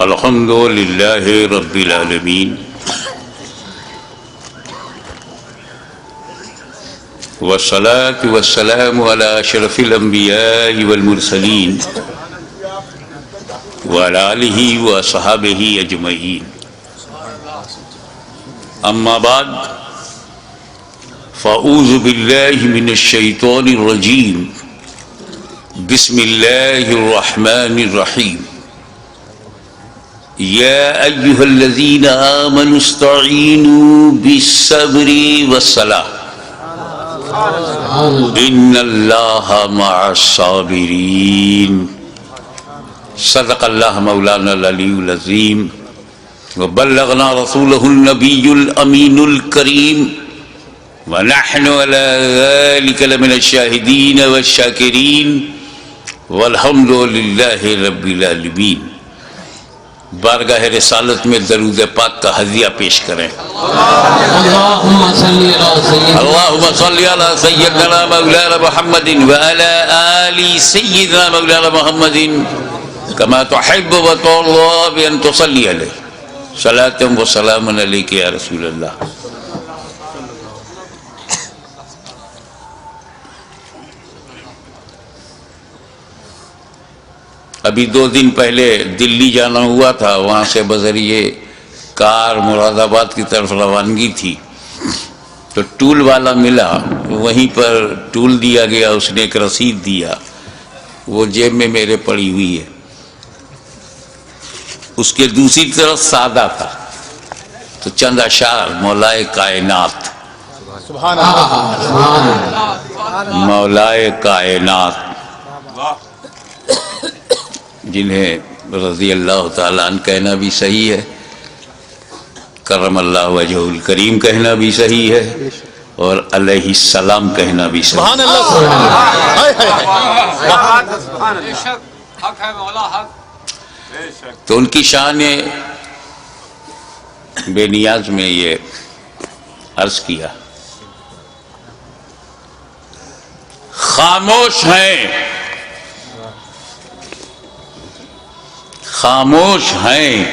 الحمد للہ رب العالمین والصلاة والسلام على اشرف الانبیاء والمرسلین وعلى آلہ واصحابہ اجمعین اما بعد فاعوذ باللہ من الشیطان الرجیم بسم اللہ الرحمن الرحیم یا ایہا الذین آمنوا استعینوا بالصبر والصلاة ان اللہ مع الصابرین صدق اللہ مولانا العلی العظیم وبلغنا رسولہ النبی الامین الکریم ونحن على ذلك لمن الشاہدین والشاکرین والحمد للہ رب العالمین۔ بارگاہ رسالت میں درود پاک کا ہدیہ پیش کریں۔ اللہم صلی علی سیدنا مولانا محمد وعلی آل سیدنا مولانا محمد کما تحب وترضى بأن تصلی علیہ صلاة و سلام علیک یا رسول اللہ۔ ابھی 2 دن پہلے دلی جانا ہوا تھا، وہاں سے بذریعے کار مراد آباد کی طرف روانگی تھی، تو ٹول والا ملا، وہیں پر ٹول دیا گیا، اس نے ایک رسید دیا، وہ جیب میں میرے پڑی ہوئی ہے۔ اس کے دوسری طرف سادہ تھا، تو چند اشعار مولائے کائنات، مولائے کائنات جنہیں رضی اللہ تعالیٰ عنہ کہنا بھی صحیح ہے، کرم اللہ وجہہ الکریم کہنا بھی صحیح ہے، اور علیہ السلام کہنا بھی صحیح ہے۔ تو ان کی شان بے نیاز میں یہ عرض کیا، خاموش ہیں، خاموش ہیں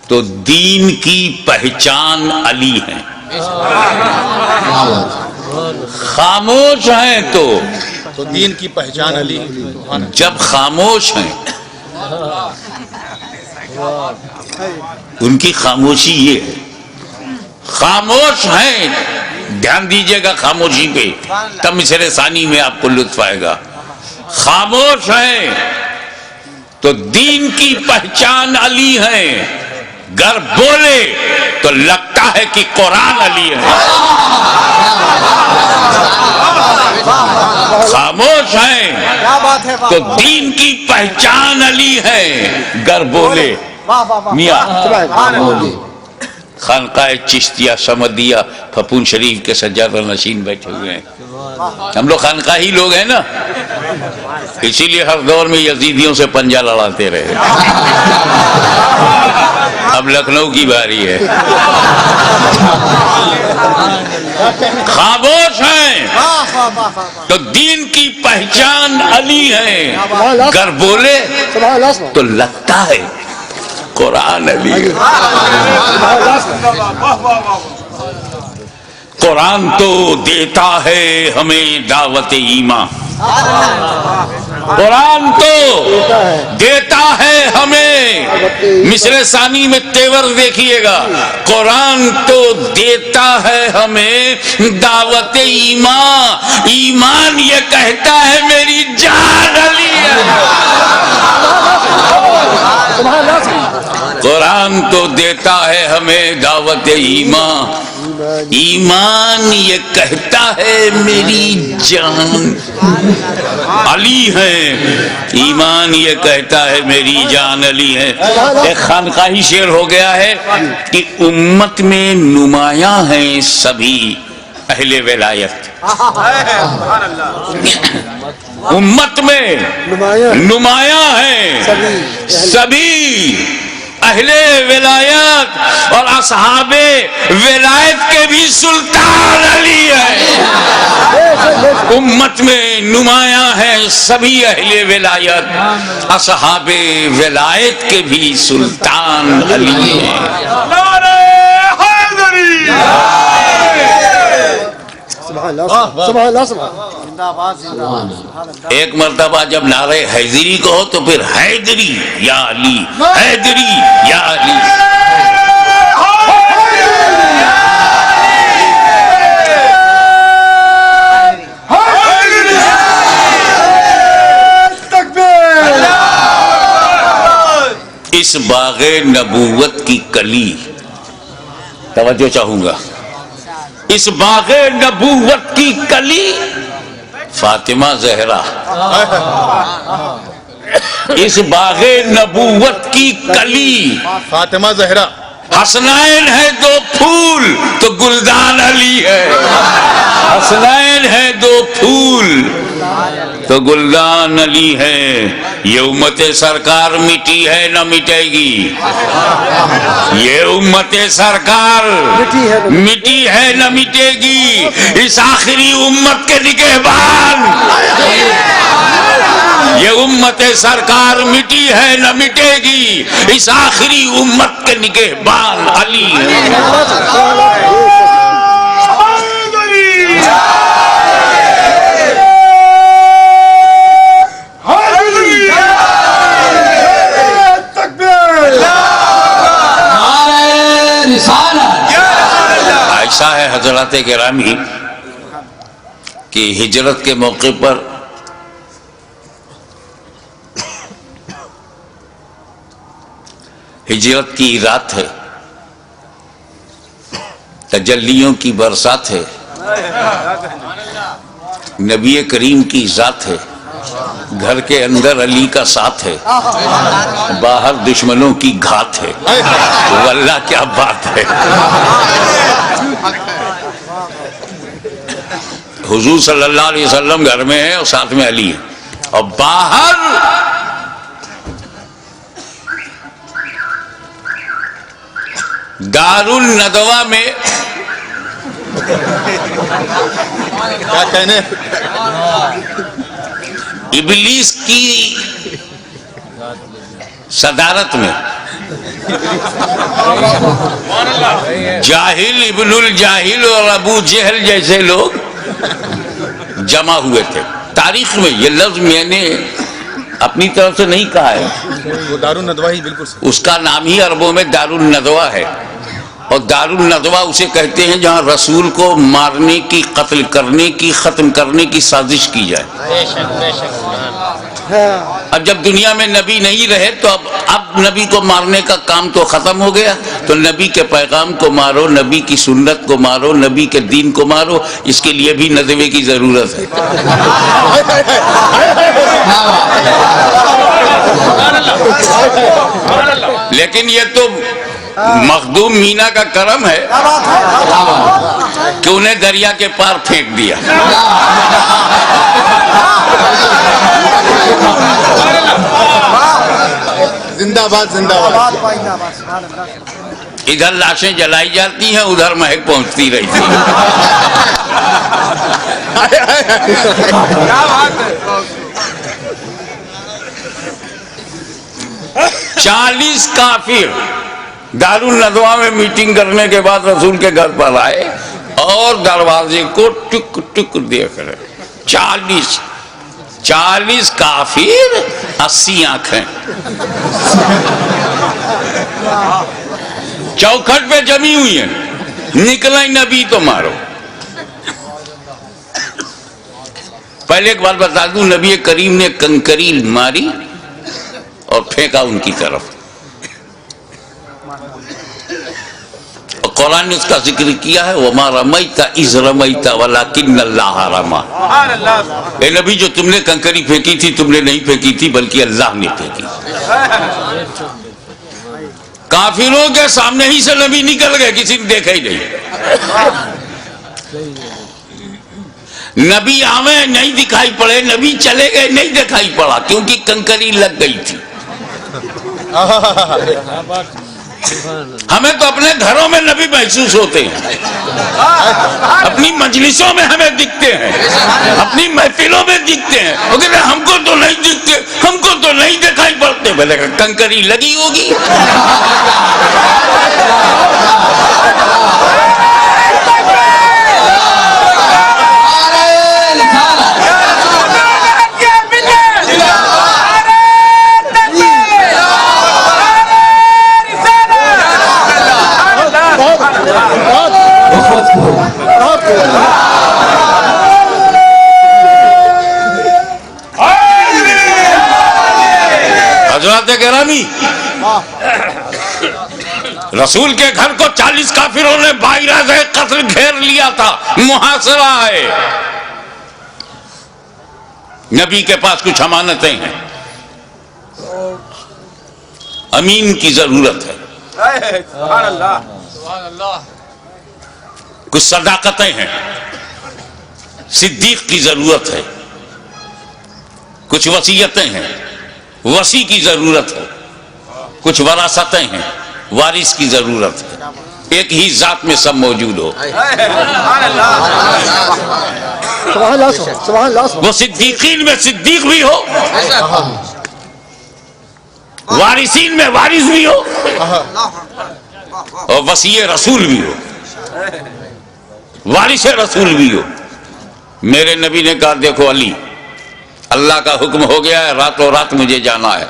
تو دین کی پہچان علی ہیں، خاموش ہیں تو دین کی پہچان علی۔ جب خاموش ہیں ان کی خاموشی یہ ہے، خاموش ہیں، دھیان دیجئے گا خاموشی پہ، تب مصرع ثانی میں آپ کو لطف آئے گا۔ خاموش ہیں تو دین کی پہچان علی ہیں، گر بولے تو لگتا ہے کہ قرآن علی ہے۔ خاموش ہیں تو دین کی پہچان علی ہے، گر بولے میاں خانقاہ چشتیہ سمدیہ پھپون شریف کے سجادہ نشین بیٹھے ہوئے ہیں، ہم لوگ خانقاہی لوگ ہیں نا، اسی لیے ہر دور میں یزیدیوں سے پنجہ لڑاتے رہے۔ اب لکھنؤ کی باری ہے۔ خاموش ہیں تو دین کی پہچان علی ہے، گر بولے تو لگتا ہے قرآن علی ہے۔ قرآن تو دیتا ہے ہمیں دعوت ایمان، قرآن تو دیتا ہے ہمیں، مصرع ثانی میں تیور دیکھیے گا، قرآن تو دیتا ہے ہمیں دعوت ایمان، ایمان یہ کہتا ہے میری جان علی ہے۔ قرآن تو دیتا ہے ہمیں دعوت ایمان، ایمان یہ کہتا ہے میری جان علی ہے، ایمان یہ کہتا ہے میری جان علی ہے۔ ایک خانقاہی شعر ہو گیا ہے کہ امت میں نمایاں ہیں سبھی اہل ولایت، امت میں نمایاں ہیں سبھی اہل ولایت، اور اصحاب ولایت کے بھی سلطان علی ہے۔ امت میں نمایاں ہیں سبھی اہل ولایت، اصحاب ولایت کے بھی سلطان علی ہیں۔ ایک مرتبہ جب نعرہ حیدری کہو تو پھر حیدری یا علی، حیدری یا علی۔ اس باغ نبوت کی کلی، توجہ چاہوں گا، اس باغ نبوت کی کلی فاطمہ زہرا، اس باغ نبوت کی کلی فاطمہ زہرا، حسنین ہے دو پھول تو گلدان علی ہے، حسنین ہے دو پھول تو گلدان علی ہے۔ یہ امت سرکار مٹی ہے نہ مٹے گی، یہ امت سرکار مٹی ہے نہ مٹے گی۔ اس آخری امت کے نگہبان، یہ امت سرکار مٹی ہے نہ مٹے گی، اس آخری امت کے نگہبان علی ہے۔ ایسا ہے حضرات گرامی کہ ہجرت کے موقع پر ہجرت کی رات ہے، تجلیوں کی برسات ہے، نبی کریم کی ذات ہے، گھر کے اندر علی کا ساتھ ہے، باہر دشمنوں کی گھات ہے۔ واللہ کیا بات ہے، حضور صلی اللہ علیہ وسلم گھر میں ہے اور ساتھ میں علی ہے، اور باہر دار الندوہ میں کیا کہنے، ابلیس کی صدارت میں جاہل ابن الجاہل اور ابو جہل جیسے لوگ جمع ہوئے تھے۔ تاریخ میں یہ لفظ میں نے اپنی طرف سے نہیں کہا ہے، وہ دار الندوہ ہی بالکل اس کا نام ہی عربوں میں دار الندوہ ہے، اور دار الندوہ اسے کہتے ہیں جہاں رسول کو مارنے کی، قتل کرنے کی، ختم کرنے کی سازش کی جائے۔ اب جب دنیا میں نبی نہیں رہے تو اب نبی کو مارنے کا کام تو ختم ہو گیا، تو نبی کے پیغام کو مارو، نبی کی سنت کو مارو، نبی کے دین کو مارو، اس کے لیے بھی ندوے کی ضرورت ہے۔ لیکن یہ تو مخدوم مینا کا کرم ہے کہ انہیں دریا کے پار پھینک دیا۔ زندہ باد، زندہ باد۔ ادھر لاشیں جلائی جاتی ہیں، ادھر مہک پہنچتی رہی تھی۔ 40 کافر دار الندوہ میں میٹنگ کرنے کے بعد رسول کے گھر پر آئے اور دروازے کو ٹک ٹک دیکھ رہے۔ 40 کافر، 80 آنکھیں چوکھٹ پہ جمی ہوئی ہیں، نکلیں نبی تو مارو۔ پہلے ایک بات بتا دوں، نبی کریم نے کنکریل ماری اور پھینکا ان کی طرف، اور قرآن نے اس کا ذکر کیا ہے وَمَا رَمَيْتَ إِذْ رَمَيْتَ وَلَكِنَّ اللَّهَ رَمَى۔ اے نبی، جو تم نے کنکری پھینکی تھی تم نے نہیں پھینکی تھی بلکہ اللہ نے پھینکی۔ کافروں کے سامنے ہی سے نبی نکل گئے، کسی نے دیکھا ہی نہیں۔ نبی آویں نہیں دکھائی پڑے، نبی چلے گئے نہیں دکھائی پڑا، کیونکہ کنکری لگ گئی تھی۔ ہمیں تو اپنے گھروں میں نبی محسوس ہوتے ہیں، اپنی مجلسوں میں ہمیں دکھتے ہیں، اپنی محفلوں میں دکھتے ہیں، لیکن ہم کو تو نہیں دکھتے، ہم کو تو نہیں دکھائی پڑتے۔ بھلے کنکری لگی ہوگی۔ حضرات گرامی، رسول کے گھر کو 40 کافروں نے باعث قتل گھیر لیا تھا، محاصرہ ہے۔ نبی کے پاس کچھ امانتیں ہیں، امین کی ضرورت ہے، کچھ صداقتیں ہیں، صدیق کی ضرورت ہے، کچھ وصیتیں ہیں، وصی کی ضرورت ہے، کچھ وراثتیں ہیں، وارث کی ضرورت ہے۔ ایک ہی ذات میں سب موجود ہو۔ وہ صدیقین میں صدیق بھی ہو، وارثین میں وارث بھی ہو، اور وصی رسول بھی ہو، وارث رسول بھی ہو۔ میرے نبی نے کہا دیکھو علی، اللہ کا حکم ہو گیا ہے، راتوں رات مجھے جانا ہے،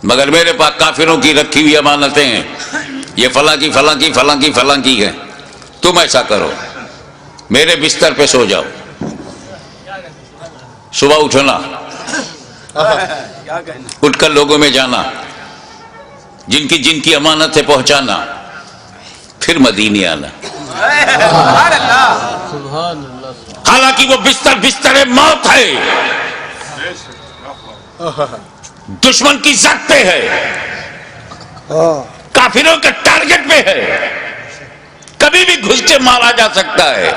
مگر میرے پاس کافروں کی رکھی ہوئی امانتیں ہیں، یہ فلاں کی فلاں کی فلاں کی فلاں کی ہے، تم ایسا کرو، میرے بستر پہ سو جاؤ، صبح اٹھنا، اٹھ کر لوگوں میں جانا، جن کی امانت ہے پہنچانا، پھر مدینے آنا۔ حالانکہ وہ بستر موت ہے، دشمن کی زد پہ ہے، کافروں کے ٹارگٹ پہ ہے، کبھی بھی گھس کے مارا جا سکتا ہے۔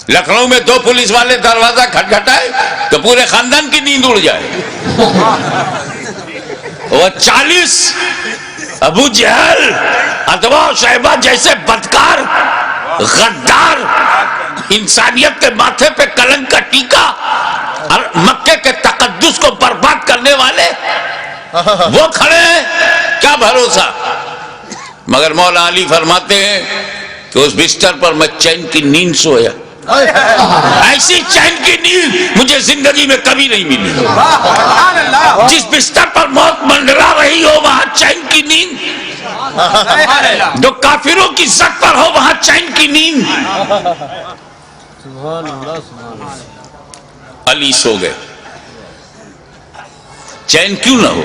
لکھنؤ میں 2 پولیس والے دروازہ کھٹکھٹائے تو پورے خاندان کی نیند اڑ جائے۔ وہ 40 ابو جہل، ادوا و شیبہ جیسے بدکار، غدار، انسانیت کے ماتھے پہ کلنک کا ٹیکا اور مکے کے تقدس کو برباد کرنے والے وہ کھڑے ہیں، کیا بھروسہ۔ مگر مولا علی فرماتے ہیں کہ اس بستر پر میں چین کی نیند سویا، ایسی چین کی نیند مجھے زندگی میں کبھی نہیں ملی۔ جس بستر پر موت منڈرا رہی ہو وہاں چین کی نیند، جو کافروں کی زد پر ہو وہاں چین کی نیند۔ علی سو گئے، چین کیوں نہ ہو؟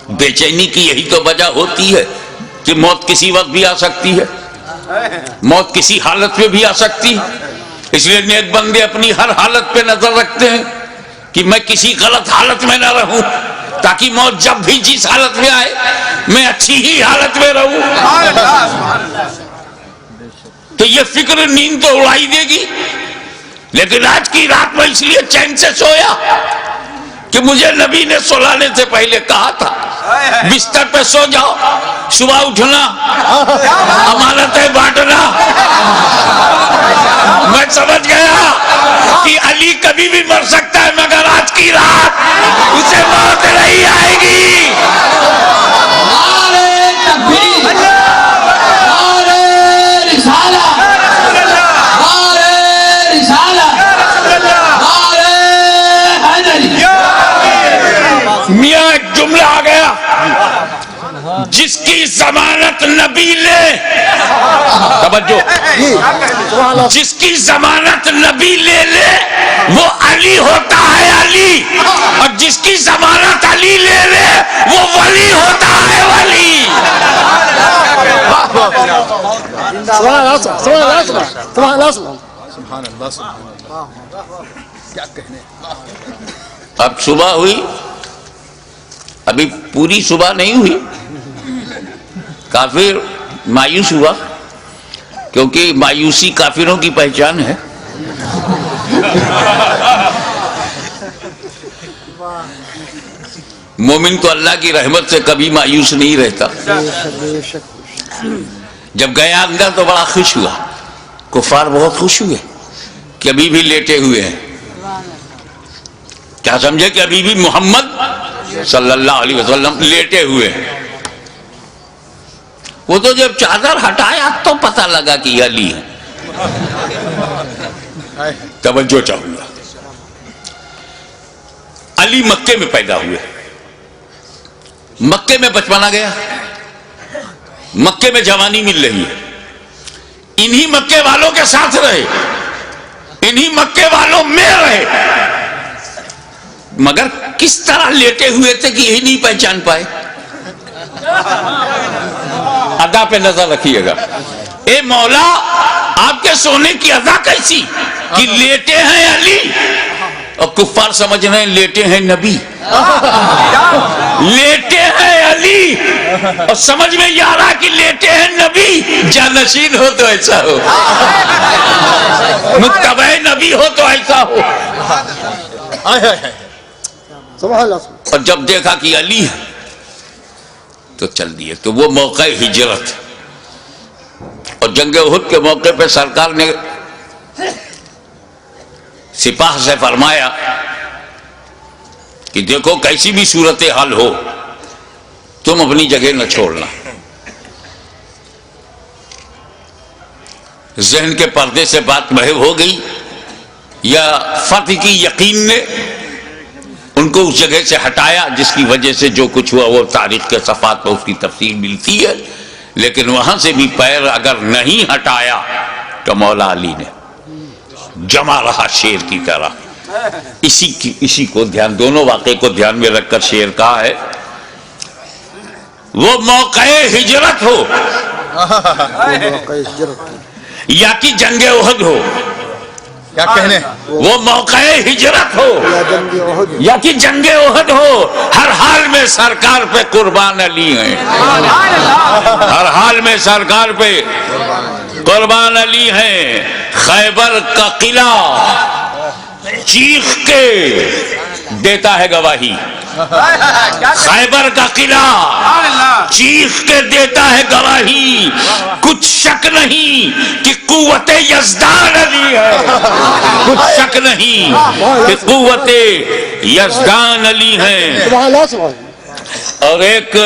بے چینی کی یہی تو وجہ ہوتی ہے کہ موت کسی وقت بھی آ سکتی ہے، موت کسی حالت میں بھی آ سکتی ہے۔ اس لیے نیک بندے اپنی ہر حالت پہ نظر رکھتے ہیں کہ میں کسی غلط حالت میں نہ رہوں، تاکہ موت جب بھی جس حالت میں آئے میں اچھی ہی حالت میں رہوں۔ تو یہ فکر نیند تو اڑائی دے گی، لیکن آج کی رات میں اس لیے چین سے سویا کہ مجھے نبی نے سلانے سے پہلے کہا تھا بستر پہ سو جاؤ، صبح اٹھنا، امانتیں بانٹنا۔ میں سمجھ گیا کہ علی کبھی بھی مر سکتا ہے، مگر آج کی رات اسے موت نہیں آئے گی۔ میاں ایک جملہ آ گیا، جس کی ضمانت نبی لے، توجہ، جس کی ضمانت نبی لے لے وہ علی ہوتا ہے علی، اور جس کی ضمانت علی لے لے وہ ولی ہوتا ہے ولی۔ اب صبح ہوئی، ابھی پوری صبح نہیں ہوئی، کافر مایوس ہوا، کیونکہ مایوسی کافروں کی پہچان ہے۔ مومن تو اللہ کی رحمت سے کبھی مایوس نہیں رہتا. جب گیا اندر تو بڑا خوش ہوا. کفار بہت خوش ہوئے کہ ابھی بھی لیٹے ہوئے ہیں. کیا سمجھے کہ ابھی بھی محمد صلی اللہ علیہ وسلم لیٹے ہوئے ہیں. وہ تو جب چادر ہٹایا تو پتہ لگا کہ یہ علی ہے. توجہ چاہوں گا. علی مکے میں پیدا ہوئے. مکے میں بچپنا گیا. مکے میں جوانی مل رہی ہے. انہی مکے والوں کے ساتھ رہے, انہی مکے والوں میں رہے, مگر کس طرح لیٹے ہوئے تھے کہ یہی نہیں پہچان پائے. ادا پہ نظر رکھیے گا. اے مولا آپ کے سونے کی ادا کیسی کہ لیٹے ہیں علی, اور کفار سمجھ رہے ہیں لیٹے ہیں نبی. لیٹے ہیں علی اور سمجھ میں یہ آ رہا کہ لیٹے ہیں نبی. جانشین ہو تو ایسا ہو, متبع نبی ہو تو ایسا ہو. اور جب دیکھا کہ علی ہے تو چل دیے. تو وہ موقع ہجرت اور جنگ احد کے موقع پہ سرکار نے سپاہ سے فرمایا کہ دیکھو کیسی بھی صورتحال ہو تم اپنی جگہ نہ چھوڑنا. ذہن کے پردے سے بات محو ہو گئی یا فتح کی یقین نے ان کو اس جگہ سے ہٹایا جس کی وجہ سے جو کچھ ہوا وہ تاریخ کے صفحات پر اس کی تفصیل ملتی ہے. لیکن وہاں سے بھی پیر اگر نہیں ہٹایا تو مولا علی نے جمع رہا شیر کی طرح. اسی کو دھیان, دونوں واقعے کو دھیان میں رکھ کر شیر کہا ہے. وہ موقع ہجرت ہو یا کہ جنگ احد ہو, کیا کہنے, وہ موقع ہجرت ہو یا کہ جنگ احد ہو, ہر حال میں سرکار پہ قربان علی ہیں. ہر حال میں سرکار پہ قربان علی ہیں. خیبر کا قلعہ چیخ کے دیتا ہے گواہی. خیبر کا قلعہ چیخ کے دیتا ہے گواہی. کچھ شک نہیں کہ قوت یزدان علی ہے. کچھ شک نہیں کہ قوت یزدان علی ہیں. اور ایک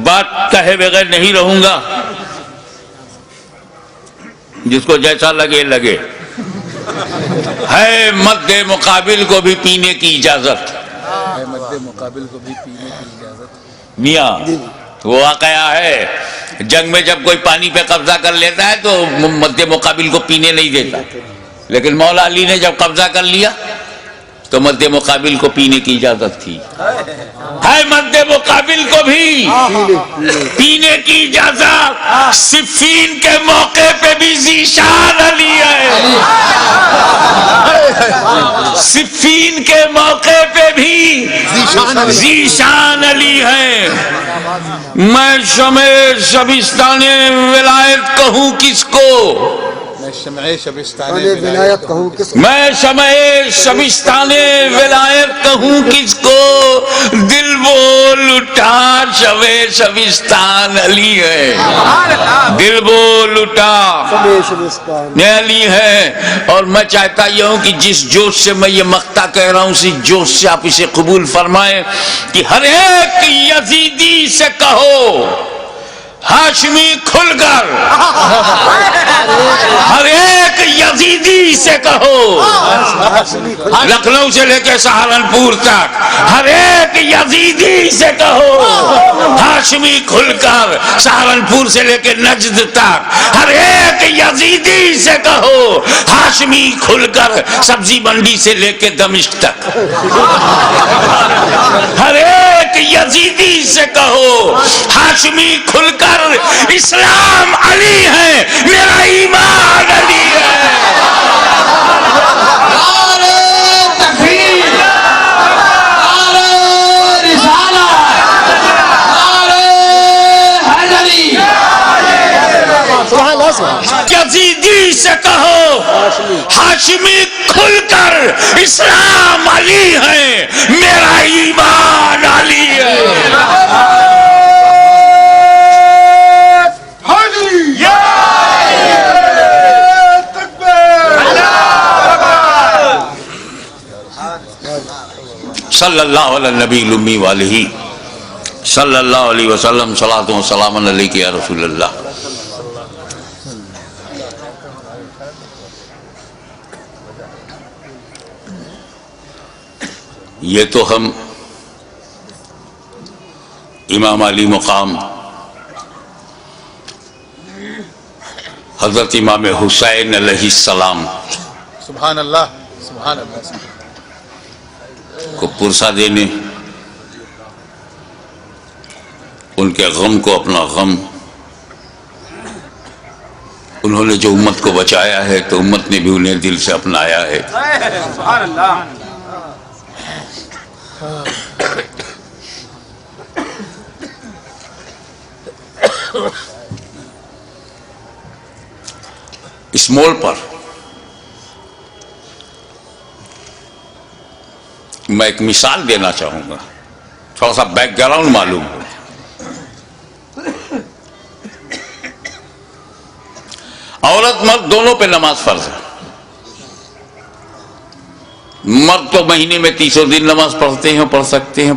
بات کہے بغیر نہیں رہوں گا, جس کو جیسا لگے لگے. ہے مد مقابل کو بھی پینے کی اجازت. مقابل کو بھی پینے کی اجازت. میاں وہ واقعہ ہے, جنگ میں جب کوئی پانی پہ قبضہ کر لیتا ہے تو مد مقابل کو پینے نہیں دیتا, لیکن مولا علی نے جب قبضہ کر لیا تو مد مقابل کو پینے کی اجازت تھی. ہے مد مقابل کو بھی پینے کی اجازت. صفین کے موقع پہ بھی ذیشان علی ہے. صفین کے موقع پہ بھی ذیشان علی ہے. میں شمع شبستان ولایت کہوں کس کو, میں شمع شبستان ولایت کہوں کس کو, میں شمع شبستان ولایت کہوں کس کو. دل بول اٹھا شمع شبستان علی ہے. دل بول اٹھا علی ہے. اور میں چاہتا یہ ہوں کہ جس جوش سے میں یہ مقطع کہہ رہا ہوں اسی جوش سے آپ اسے قبول فرمائیں کہ ہر ایک یزیدی سے کہو ہاشمی کھل کر. ہر ایک یزیدی سے کہو, لکھنؤ سے لے کے سہارنپور تک ہر ایک یزیدی سے کہو ہاشمی کھل کر. سہارنپور سے لے کے نجد تک ہر ایک یزیدی سے کہو ہاشمی کھل کر. سبزی منڈی سے لے کے دمشق تک ہر ایک یزیدی سے کہو ہاشمی کھل کر. اسلام علی ہے, میرا ایمان علی ہے. یزیدی سے کہو ہاشمی کھل کر. اسلام علی ہے, میرا ایمان علی صلی اللہ علی النبی الامی والہ صلی اللہ علیہ وسلم صلاۃ و سلام علیک یا رسول اللہ. یہ تو ہم امام علی مقام حضرت امام حسین علیہ السلام سبحان اللہ سبحان اللہ کو پرسہ دینے، ان کے غم کو اپنا غم، انہوں نے جو امت کو بچایا ہے تو امت نے بھی انہیں دل سے اپنایا ہے. سبحان اللہ. اس موڑ پر میں ایک مثال دینا چاہوں گا، تھوڑا سا بیک گراؤنڈ معلوم ہو. عورت مرد دونوں پہ نماز فرض ہے. مرد تو مہینے میں 300 دن نماز پڑھتے ہیں، پڑھ سکتے ہیں.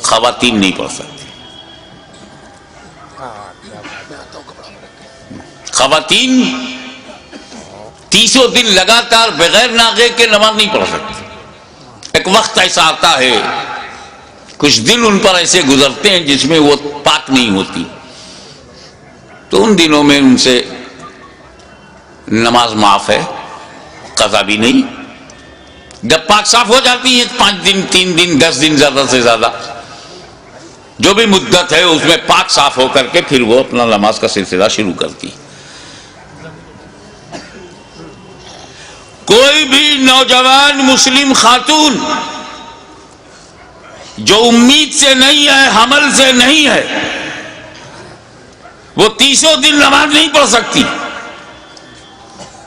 خواتین نہیں پڑھ سکتی. خواتین 300 دن لگاتار بغیر ناغے کے نماز نہیں پڑھ سکتی. ایک وقت ایسا آتا ہے، کچھ دن ان پر ایسے گزرتے ہیں جس میں وہ پاک نہیں ہوتی، تو ان دنوں میں ان سے نماز معاف ہے، قضا بھی نہیں. جب پاک صاف ہو جاتی ہے 5 دن 3 دن 10 دن زیادہ سے زیادہ جو بھی مدت ہے اس میں پاک صاف ہو کر کے پھر وہ اپنا نماز کا سلسلہ شروع کرتی. کوئی بھی نوجوان مسلم خاتون جو امید سے نہیں ہے، حمل سے نہیں ہے، وہ 300 دن نماز نہیں پڑھ سکتی.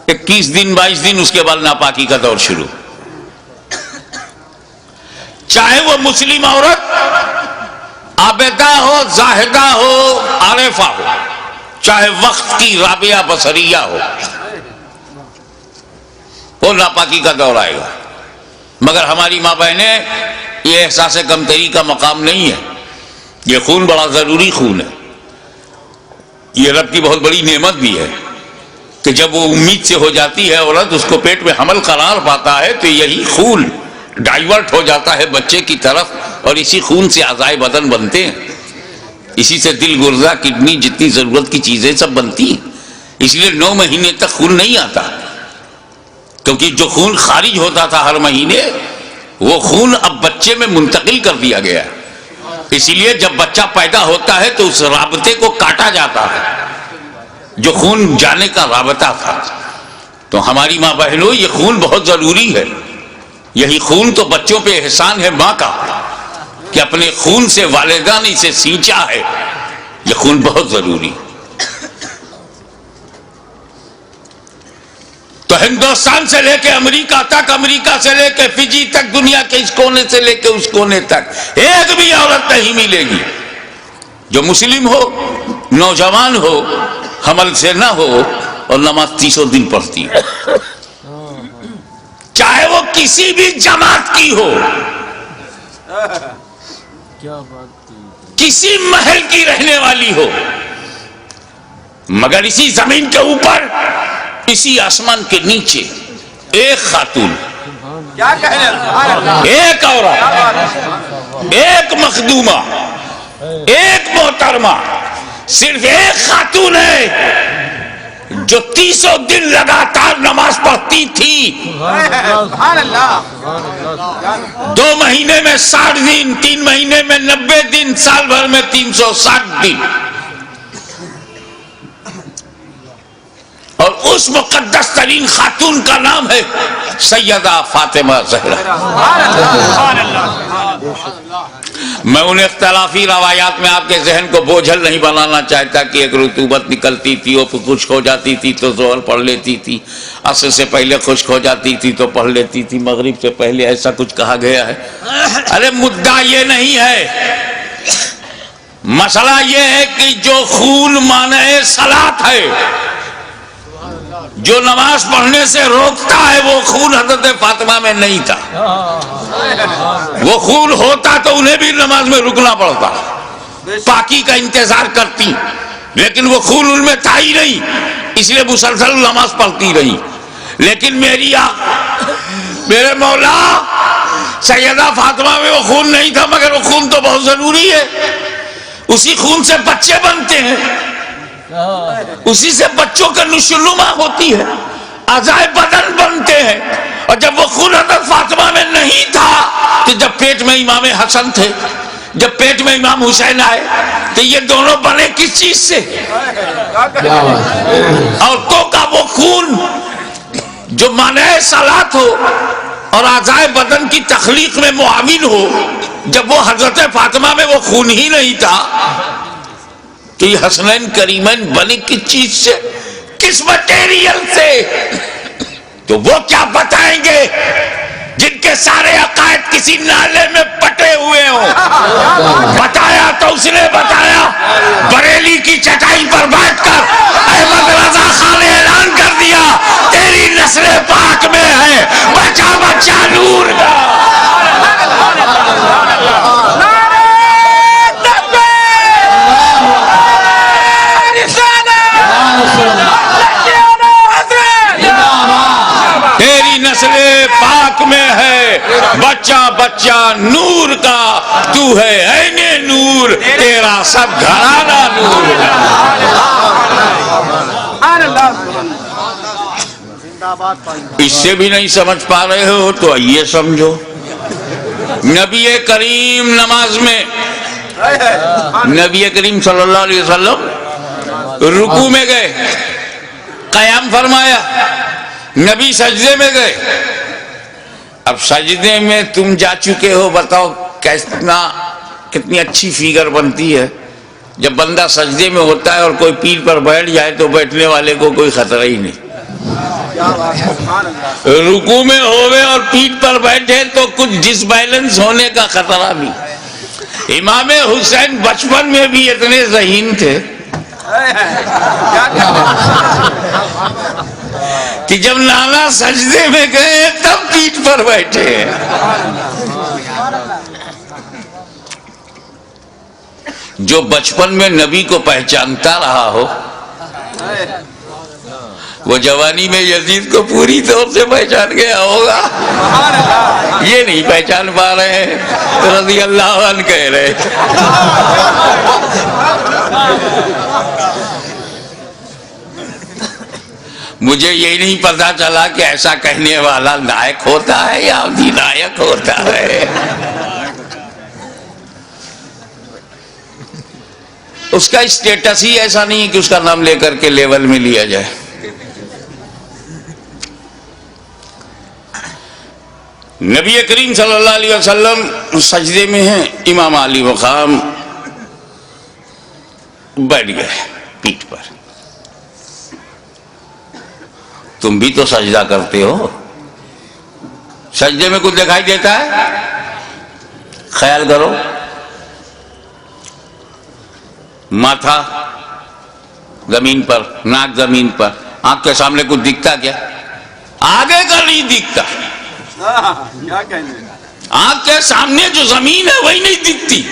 21 دن 22 دن اس کے بعد ناپاکی کا دور شروع. چاہے وہ مسلم عورت عابدہ ہو، زاہدہ ہو، عارفہ ہو، چاہے وقت کی رابعہ بصریہ ہو، وہ ناپاکی کا دور آئے گا. مگر ہماری ماں بہنیں، یہ احساس کمتری کا مقام نہیں ہے. یہ خون بڑا ضروری خون ہے. یہ رب کی بہت بڑی نعمت بھی ہے کہ جب وہ امید سے ہو جاتی ہے عورت، اس کو پیٹ میں حمل قرار پاتا ہے تو یہی خون ڈائیورٹ ہو جاتا ہے بچے کی طرف، اور اسی خون سے اعضائے بدن بنتے ہیں. اسی سے دل، گردہ، کڈنی، جتنی ضرورت کی چیزیں سب بنتی ہیں. اس لیے 9 مہینے تک خون نہیں آتا، کیونکہ جو خون خارج ہوتا تھا ہر مہینے، وہ خون اب بچے میں منتقل کر دیا گیا. اسی لیے جب بچہ پیدا ہوتا ہے تو اس رابطے کو کاٹا جاتا ہے جو خون جانے کا رابطہ تھا. تو ہماری ماں بہنوں، یہ خون بہت ضروری ہے. یہی خون تو بچوں پہ احسان ہے ماں کا کہ اپنے خون سے والدہ نے اسے سینچا ہے. یہ خون بہت ضروری. تو ہندوستان سے لے کے امریکہ تک، امریکہ سے لے کے فجی تک، دنیا کے اس کونے سے لے کے اس کونے تک ایک بھی عورت نہیں ملے گی جو مسلم ہو، نوجوان ہو، حمل سے نہ ہو اور نماز 300 دن پڑھتی ہے، چاہے وہ کسی بھی جماعت کی ہو، کسی محل کی رہنے والی ہو. مگر اسی زمین کے اوپر، اسی آسمان کے نیچے ایک خاتون، کیا کہہ رہے ہیں؟ ایک عورت، ایک مخدومہ، ایک محترمہ، صرف ایک خاتون ہے جو 300 دن لگاتار نماز پڑھتی تھی. سبحان اللہ. 2 مہینے میں 60 دن، 3 مہینے میں 90 دن، سال بھر میں 360 دن. اور اس مقدس ترین خاتون کا نام ہے سیدہ فاطمہ زہرا. میں ان اختلافی روایات میں آپ کے ذہن کو بوجھل نہیں بنانا چاہتا کہ ایک رطوبت نکلتی تھی، وہ خشک ہو جاتی تھی تو ظہر پڑھ لیتی تھی، عصر سے پہلے خشک ہو جاتی تھی تو پڑھ لیتی تھی، مغرب سے پہلے، ایسا کچھ کہا گیا ہے. ارے مدعا یہ نہیں ہے، مسئلہ یہ ہے کہ جو خون مانع صلاۃ ہے، جو نماز پڑھنے سے روکتا ہے وہ خون حضرت فاطمہ میں نہیں تھا. وہ خون ہوتا تو انہیں بھی نماز میں رکنا پڑتا, پاکی کا انتظار کرتی, لیکن وہ خون ان میں تھا ہی نہیں, اس لیے مسلسل نماز پڑھتی رہی. لیکن میرے مولا سیدہ فاطمہ میں وہ خون نہیں تھا, مگر وہ خون تو بہت ضروری ہے. اسی خون سے بچے بنتے ہیں, اسی سے بچوں کا نشوونما ہوتی ہے, اعضائے بدن بنتے ہیں. اور جب وہ خون حضرت فاطمہ میں نہیں تھا تو جب پیٹ میں امام حسن تھے, جب پیٹ میں امام حسین آئے تو یہ دونوں بنے کس چیز سے؟ عورتوں کا وہ خون جو مانع صلات ہو اور اعضائے بدن کی تخلیق میں معاون ہو, جب وہ حضرت فاطمہ میں وہ خون ہی نہیں تھا تو یہ حسنین کریمین بنے کس چیز سے, کس مٹیریل سے؟ تو وہ کیا بتائیں گے جن کے سارے عقائد کسی نالے میں پٹے ہوئے ہوں؟ بتایا تو اس نے بتایا, بریلی کی چٹائی پر بیٹھ کر احمد رضا خان نے اعلان کر دیا تیری نسل پاک میں ہے بچہ بچہ نور کا. تیری نسل پاک میں ہے بچہ بچہ نور کا, تو ہے عین نور, تیرا سب گھرانہ نور کا. اس سے بھی نہیں سمجھ پا رہے ہو تو یہ سمجھو, نبی کریم نماز میں, نبی کریم صلی اللہ علیہ وسلم رکوع میں گئے, قیام فرمایا, نبی سجدے میں گئے. اب سجدے میں تم جا چکے ہو, بتاؤ کتنی اچھی فیگر بنتی ہے جب بندہ سجدے میں ہوتا ہے اور کوئی پیر پر بیٹھ جائے تو بیٹھنے والے کو کوئی خطرہ ہی نہیں. رکوع میں ہوئے اور پیٹھ پر بیٹھے تو کچھ ڈس بیلنس ہونے کا خطرہ بھی. امام حسین بچپن میں بھی اتنے ذہین تھے کہ جب نانا سجدے میں گئے تب پیٹھ پر بیٹھے. جو بچپن میں نبی کو پہچانتا رہا ہو وہ جوانی میں یزید کو پوری طور سے پہچان گیا ہوگا. یہ نہیں پہچان پا رہے ہیں, رضی اللہ عنہ کہہ رہے. مجھے یہی نہیں پتا چلا کہ ایسا کہنے والا نائک ہوتا ہے یا ادھینائک ہوتا ہے. اس کا اسٹیٹس ہی ایسا نہیں کہ اس کا نام لے کر کے لیول میں لیا جائے. نبی کریم صلی اللہ علیہ وسلم سجدے میں ہیں, امام علی مقام بیٹھ گئے پیٹھ پر. تم بھی تو سجدہ کرتے ہو, سجدے میں کچھ دکھائی دیتا ہے؟ خیال کرو, ماتھا زمین پر, ناک زمین پر, آنکھ کے سامنے کچھ دکھتا کیا؟ آگے کا نہیں دکھتا. آنکھ کے سامنے جو زمین ہے وہی نہیں دکھتی,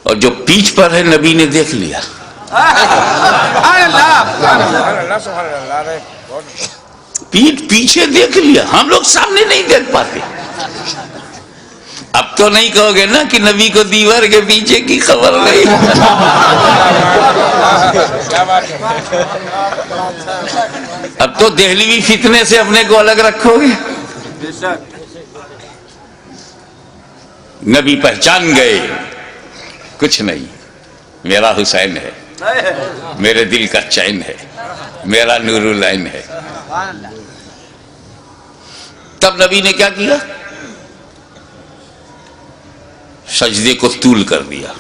اور جو پیٹھ پر ہے نبی نے دیکھ لیا. پیٹھ پیچھے دیکھ لیا, ہم لوگ سامنے نہیں دیکھ پاتے. اب تو نہیں کہو گے نا کہ نبی کو دیوار کے پیچھے کی خبر نہیں. اب تو دہلوی فتنے سے اپنے کو الگ رکھو گے. نبی پہچان گئے, کچھ نہیں, میرا حسین ہے, میرے دل کا چین ہے, میرا نور العین ہے. تب نبی نے کیا کیا؟ سجدے کو طول کر دیا,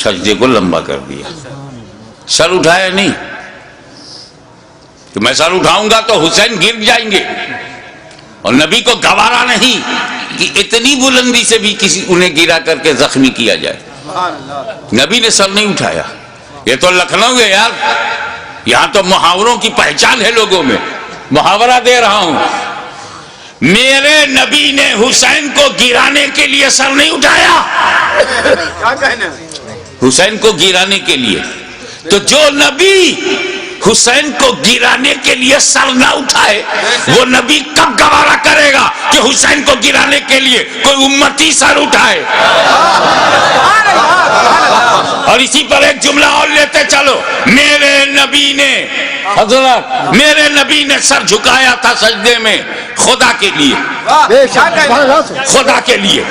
سجدے کو لمبا کر دیا. سر اٹھایا نہیں کہ میں سر اٹھاؤں گا تو حسین گر جائیں گے, اور نبی کو گوارا نہیں کہ اتنی بلندی سے بھی کسی انہیں گرا کر کے زخمی کیا جائے. نبی نے سر نہیں اٹھایا. یہ تو لکھنؤ ہے یار, یہاں تو محاوروں کی پہچان ہے لوگوں میں. محاورہ دے رہا ہوں. میرے نبی نے حسین کو گرانے کے لیے سر نہیں اٹھایا. کیا کہنے حسین کو گرانے کے لیے. تو جو نبی حسین کو گرانے کے لیے سر نہ اٹھائے وہ نبی کب گوارا کرے گا کہ حسین کو گرانے کے لیے کوئی امتی سر اٹھائے؟ اور اسی پر ایک جملہ اور لیتے چلو. میرے نبی نے حضرت میرے نبی نے سر جھکایا تھا سجدے میں خدا کے لیے. خدا کے لیے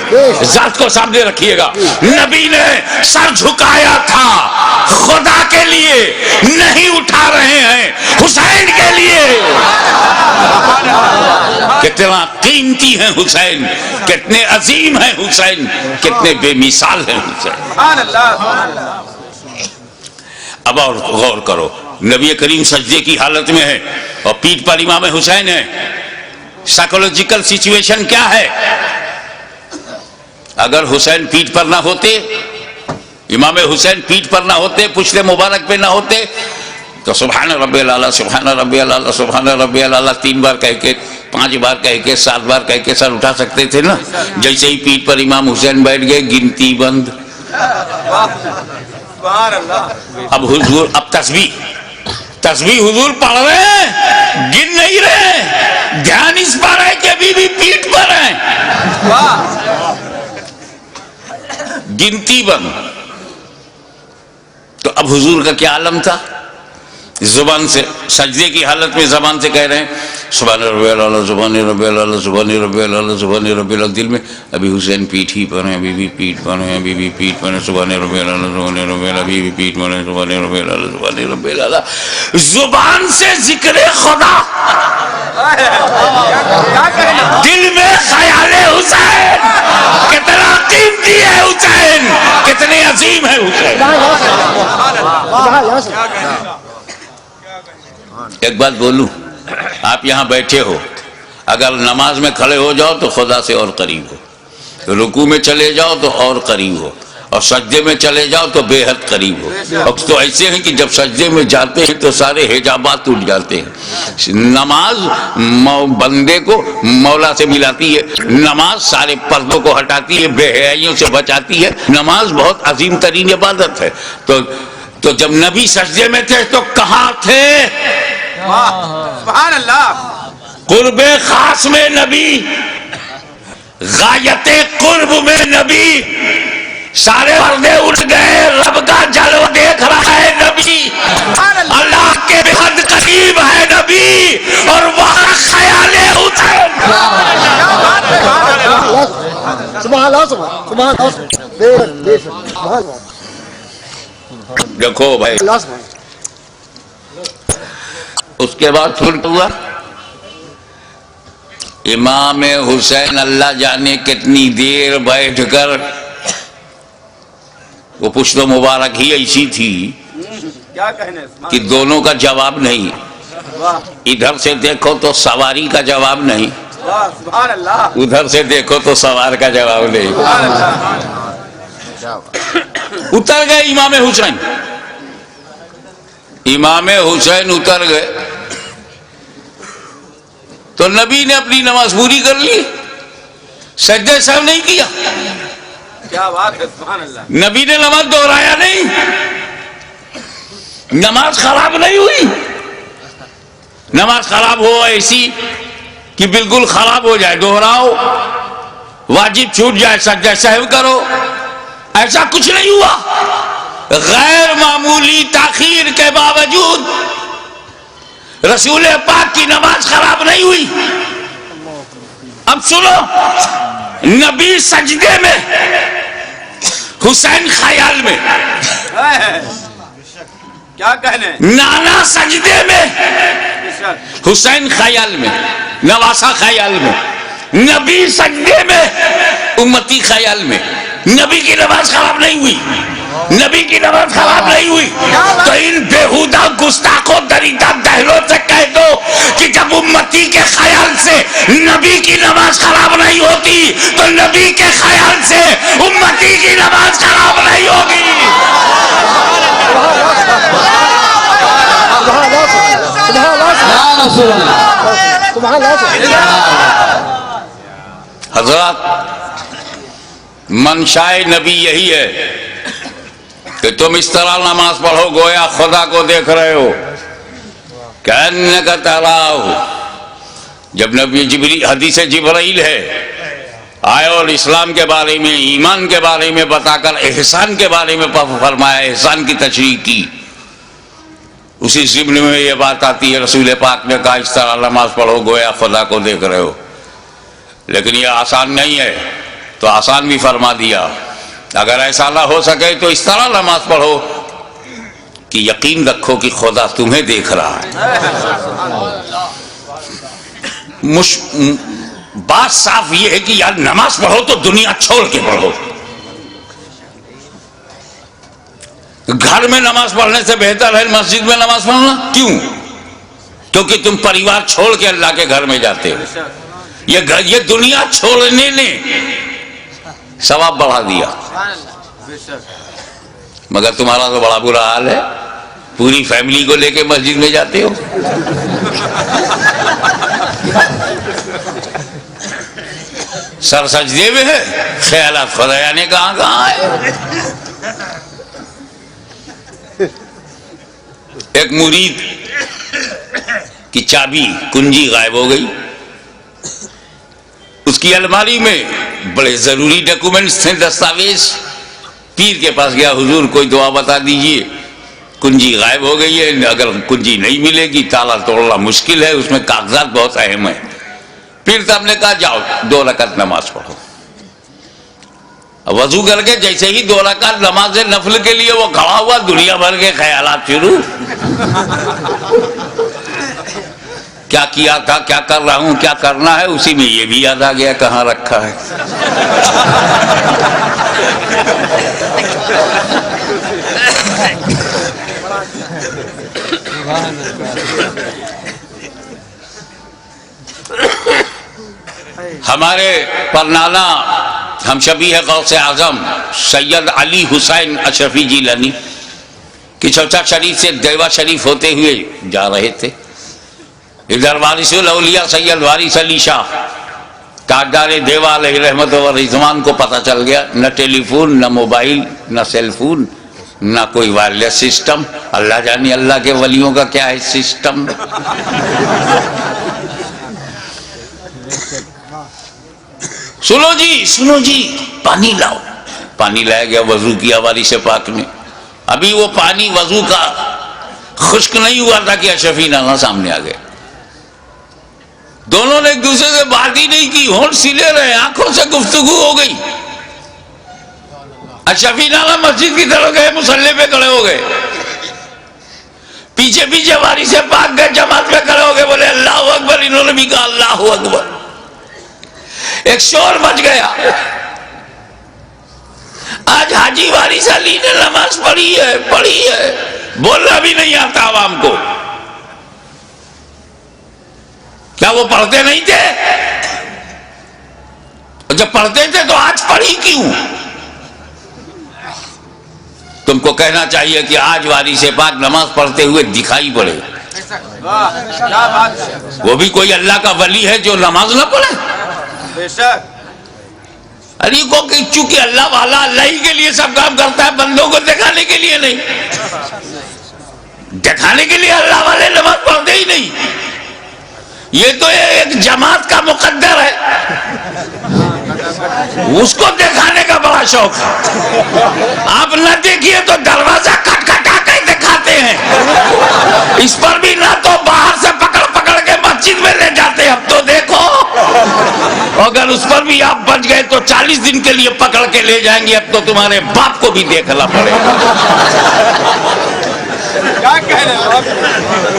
ذات کو سامنے رکھیے گا. نبی نے سر جھکایا تھا خدا کے لیے, نہیں اٹھا رہے ہیں حسین کے لیے. کتنا قیمتی ہیں حسین, کتنے عظیم ہیں حسین, کتنے بے مثال ہیں حسین. اب اور غور کرو, نبی کریم سجدے کی حالت میں ہے اور پیٹھ پر امام حسین ہے. سائیکولوجیکل سچویشن کیا ہے؟ اگر حسین پیٹھ پر نہ ہوتے, امام حسین پیٹھ پر نہ ہوتے, پشت مبارک پہ نہ ہوتے, تو سبحان ربی الاعلیٰ سبحان ربی الاعلیٰ سبحان ربی الاعلیٰ 3 بار کہہ کے, 5 بار کہہ کے, 7 بار کہہ کے سر اٹھا سکتے تھے نا. جیسے ہی پیٹھ پر امام حسین بیٹھ گئے, گنتی بند. اب حضور, اب تسبیح حضور پڑھ رہے ہیں, گن نہیں رہے, دھیان اس پر ہے کہ ابھی بھی پیٹھ پر ہیں. گنتی بند. تو اب حضور کا کیا عالم تھا؟ زبان سے, سجدے کی حالت میں زبان سے کہہ رہے ہیں سبحان ربی الاعلیٰ سبحان ربی الاعلیٰ سبحان ربی الاعلیٰ سبحان ربی الاعلیٰ. دل میں ابھی حسین پیٹھ ہی پر ہیں, ابھی بھی پیٹھ پر ہیں, ابھی بھی پیٹھ پر ہیں, سبحان ربی الاعلیٰ سبحان ربی الاعلیٰ, ابھی بھی پیٹھ پر ہیں, سبحان ربی الاعلیٰ سبحان ربی الاعلیٰ. زبان سے ذکر خدا, دل میں خیال حسین. کتنا قیمتی ہے حسین, کتنے عظیم ہے حسین. ایک بات بولوں, آپ یہاں بیٹھے ہو, اگر نماز میں کھڑے ہو جاؤ تو خدا سے اور قریب ہو, رکوع میں چلے جاؤ تو اور قریب ہو, اور سجدے میں چلے جاؤ تو بے حد قریب ہو. اب تو ایسے ہیں کہ جب سجدے میں جاتے ہیں تو سارے حجابات ٹوٹ جاتے ہیں. نماز بندے کو مولا سے ملاتی ہے, نماز سارے پردوں کو ہٹاتی ہے, بے حیائیوں سے بچاتی ہے. نماز بہت عظیم ترین عبادت ہے. تو جب نبی سجدے میں تھے تو کہاں تھے؟ سبحان اللہ. قرب خاص میں نبی, غایت قرب میں نبی, سارے پردے اٹھ گئے, رب کا جلوہ دیکھ رہا ہے نبی, اللہ کے بہت قریب ہے نبی, اور وہاں خیال حسین. دیکھو بھائی, اس کے بعد پھر ہوا امام حسین اللہ جانے کتنی دیر بیٹھ کر, وہ پشت مبارک ہی ایسی تھی کہ دونوں کا جواب نہیں. ادھر سے دیکھو تو سواری کا جواب نہیں, ادھر سے دیکھو تو سوار کا جواب نہیں. اتر گئے امام حسین, امام حسین اتر گئے تو نبی نے اپنی نماز پوری کر لی, سجدہ سہو نہیں کیا. کیا بات ہے, سبحان اللہ. نبی نے نماز دہرایا نہیں, نماز خراب نہیں ہوئی. نماز خراب ہو ایسی کہ بالکل خراب ہو جائے دہراؤ, واجب چھوٹ جائے سجدہ سہو کرو, ایسا کچھ نہیں ہوا. غیر معمولی تاخیر کے باوجود رسول پاک کی نماز خراب نہیں ہوئی. اب سنو, نبی سجدے میں, حسین خیال میں. کیا کہنے, نانا سجدے میں, حسین خیال میں, نواسا خیال میں, نبی سجدے میں, امتی خیال میں. نبی کی نماز خراب نہیں ہوئی, نبی کی نماز خراب نہیں ہوئی. تو ان بےہودہ گستاخوں دریدہ دہلوں سے کہہ دو کہ جب امتی کے خیال سے نبی کی نماز خراب نہیں ہوتی تو نبی کے خیال سے امتی کی نماز خراب نہیں ہوگی. رسول اللہ. سبحان اللہ. حضرات منشائے نبی یہی ہے کہ تم اس طرح نماز پڑھو گویا خدا کو دیکھ رہے ہو. کأنک تراہ. جب نبی جبریل حدیث جبرائیل ہے آئے اور اسلام کے بارے میں ایمان کے بارے میں بتا کر احسان کے بارے میں فرمایا, احسان کی تشریح کی, اسی ضمن میں یہ بات آتی ہے رسول پاک نے کہا اس طرح نماز پڑھو گویا خدا کو دیکھ رہے ہو. لیکن یہ آسان نہیں ہے تو آسان بھی فرما دیا. اگر ایسا نہ ہو سکے تو اس طرح نماز پڑھو کہ یقین رکھو کہ خدا تمہیں دیکھ رہا ہے. بات صاف یہ ہے کہ یار نماز پڑھو تو دنیا چھوڑ کے پڑھو. گھر میں نماز پڑھنے سے بہتر ہے مسجد میں نماز پڑھنا. کیوں؟ کیونکہ تم پریوار چھوڑ کے اللہ کے گھر میں جاتے ہو. یہ دنیا چھوڑنے نے ثواب بڑھا دیا. مگر تمہارا تو بڑا برا حال ہے, پوری فیملی کو لے کے مسجد میں جاتے ہو. سر سجدے میں ہے, خیالات خدا نے کہاں ہے. ایک مرید کی چابی کنجی غائب ہو گئی. اس کی الماری میں بڑے ضروری ڈاکومنٹس تھے, دستاویز. پیر کے پاس گیا, حضور کوئی دعا بتا دیجئے, کنجی غائب ہو گئی ہے, اگر کنجی نہیں ملے گی تالا توڑنا مشکل ہے, اس میں کاغذات بہت اہم ہیں. پیر صاحب نے کہا جاؤ 2 رکعت نماز پڑھو. وضو کر کے جیسے ہی 2 رکعت نماز نفل کے لیے وہ کھڑا ہوا, دنیا بھر کے خیالات شروع. کیا کیا تھا, کیا کر رہا ہوں, کیا کرنا ہے, اسی میں یہ بھی یاد آ گیا کہاں رکھا ہے. ہمارے پرنانا ہم شبیہ غوث اعظم سید علی حسین اشرفی جیلانی کی چوچا شریف سے دیوا شریف ہوتے ہوئے جا رہے تھے. ادھر وارث الاولیاء سید وارث علی شاہ تاجدار دیوا علیہ رحمت و رضوان کو پتہ چل گیا. نہ ٹیلی فون, نہ موبائل, نہ سیل فون, نہ کوئی وائرلیس سسٹم. اللہ جانے اللہ کے ولیوں کا کیا ہے سسٹم. سنو جی پانی لاؤ. پانی لایا گیا, وضو کیا وارث پاک نے. ابھی وہ پانی وضو کا خشک نہیں ہوا تھا کہ اشرفی نانا سامنے آ گئے. دونوں نے ایک دوسرے سے بات ہی نہیں کی, ہونٹ سلے رہے, آنکھوں سے گفتگو ہو گئی. اشرفی نانا مسجد کی طرف گئے, مصلی پہ کھڑے ہو گئے. پیچھے پیچھے وارث پاک گئے, جماعت پہ کھڑے ہو گئے, بولے اللہ اکبر. انہوں نے بھی کہا اللہ اکبر. ایک شور مچ گیا. آج حاجی وارث علی نے نماز پڑھی ہے, بولنا بھی نہیں آتا عوام کو. کیا وہ پڑھتے نہیں تھے؟ جب پڑھتے تھے تو آج پڑھی کیوں؟ تم کو کہنا چاہیے کہ آج وارث پاک نماز پڑھتے ہوئے دکھائی پڑے. وہ بھی کوئی اللہ کا ولی ہے جو نماز نہ پڑھے. علی کو کہ چونکہ اللہ والا اللہ ہی کے لیے سب کام کرتا ہے, بندوں کو دکھانے کے لیے نہیں. دکھانے کے لیے اللہ والے نماز پڑھتے ہی نہیں. یہ تو ایک جماعت کا مقدر ہے, اس کو دکھانے کا بڑا شوق ہے. آپ نہ دیکھیے تو دروازہ کھٹکھٹا کے دکھاتے ہیں. اس پر بھی نہ تو باہر سے پکڑ کے مسجد میں لے جاتے. اب تو دیکھو, اگر اس پر بھی آپ بچ گئے تو 40 دن کے لیے پکڑ کے لے جائیں گے. اب تو تمہارے باپ کو بھی دیکھنا پڑے گا.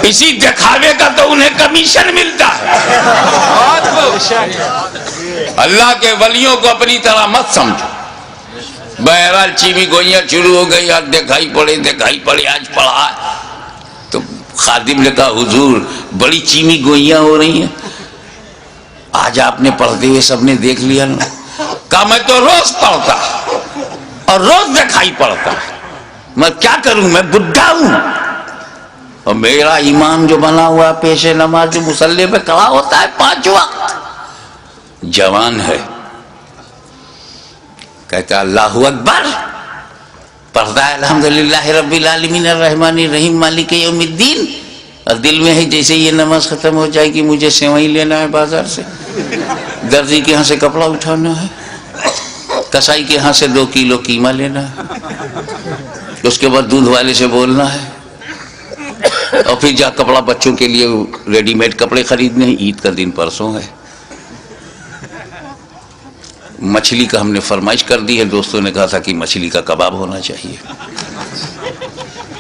اسی دکھاوے کا تو انہیں کمیشن ملتا ہے. اللہ کے ولیوں کو اپنی طرح مت سمجھو. بہرحال چیمی گوئیاں شروع ہو گئی, آج دکھائی پڑے, آج پڑھا. تو خادم نے کہا حضور بڑی چیمی گوئیاں ہو رہی ہیں, آج آپ نے پڑھتے ہوئے سب نے دیکھ لیا نا. کہا میں تو روز پڑھتا اور روز دکھائی پڑتا. میں کیا کروں, میں بڈھا ہوں. اور میرا امام جو بنا ہوا پیش نماز جو مصلی پہ کھڑا ہوتا ہے 5 وقت، جوان ہے، کہتا ہے اللہ اکبر، پڑھتا ہے الحمدللہ رب العالمین الرحمن الرحیم مالک یوم الدین، اور دل میں ہے جیسے یہ نماز ختم ہو جائے گی مجھے سیوئی لینا ہے بازار سے، درزی کے ہاں سے کپڑا اٹھانا ہے، کسائی کے ہاں سے 2 کلو قیمہ لینا ہے، اس کے بعد دودھ والے سے بولنا ہے، اور پھر جا کپڑا بچوں کے لیے ریڈی میڈ کپڑے خریدنے ہیں، عید کا دن پرسوں ہے، مچھلی کا ہم نے فرمائش کر دی ہے، دوستوں نے کہا تھا کہ مچھلی کا کباب ہونا چاہیے،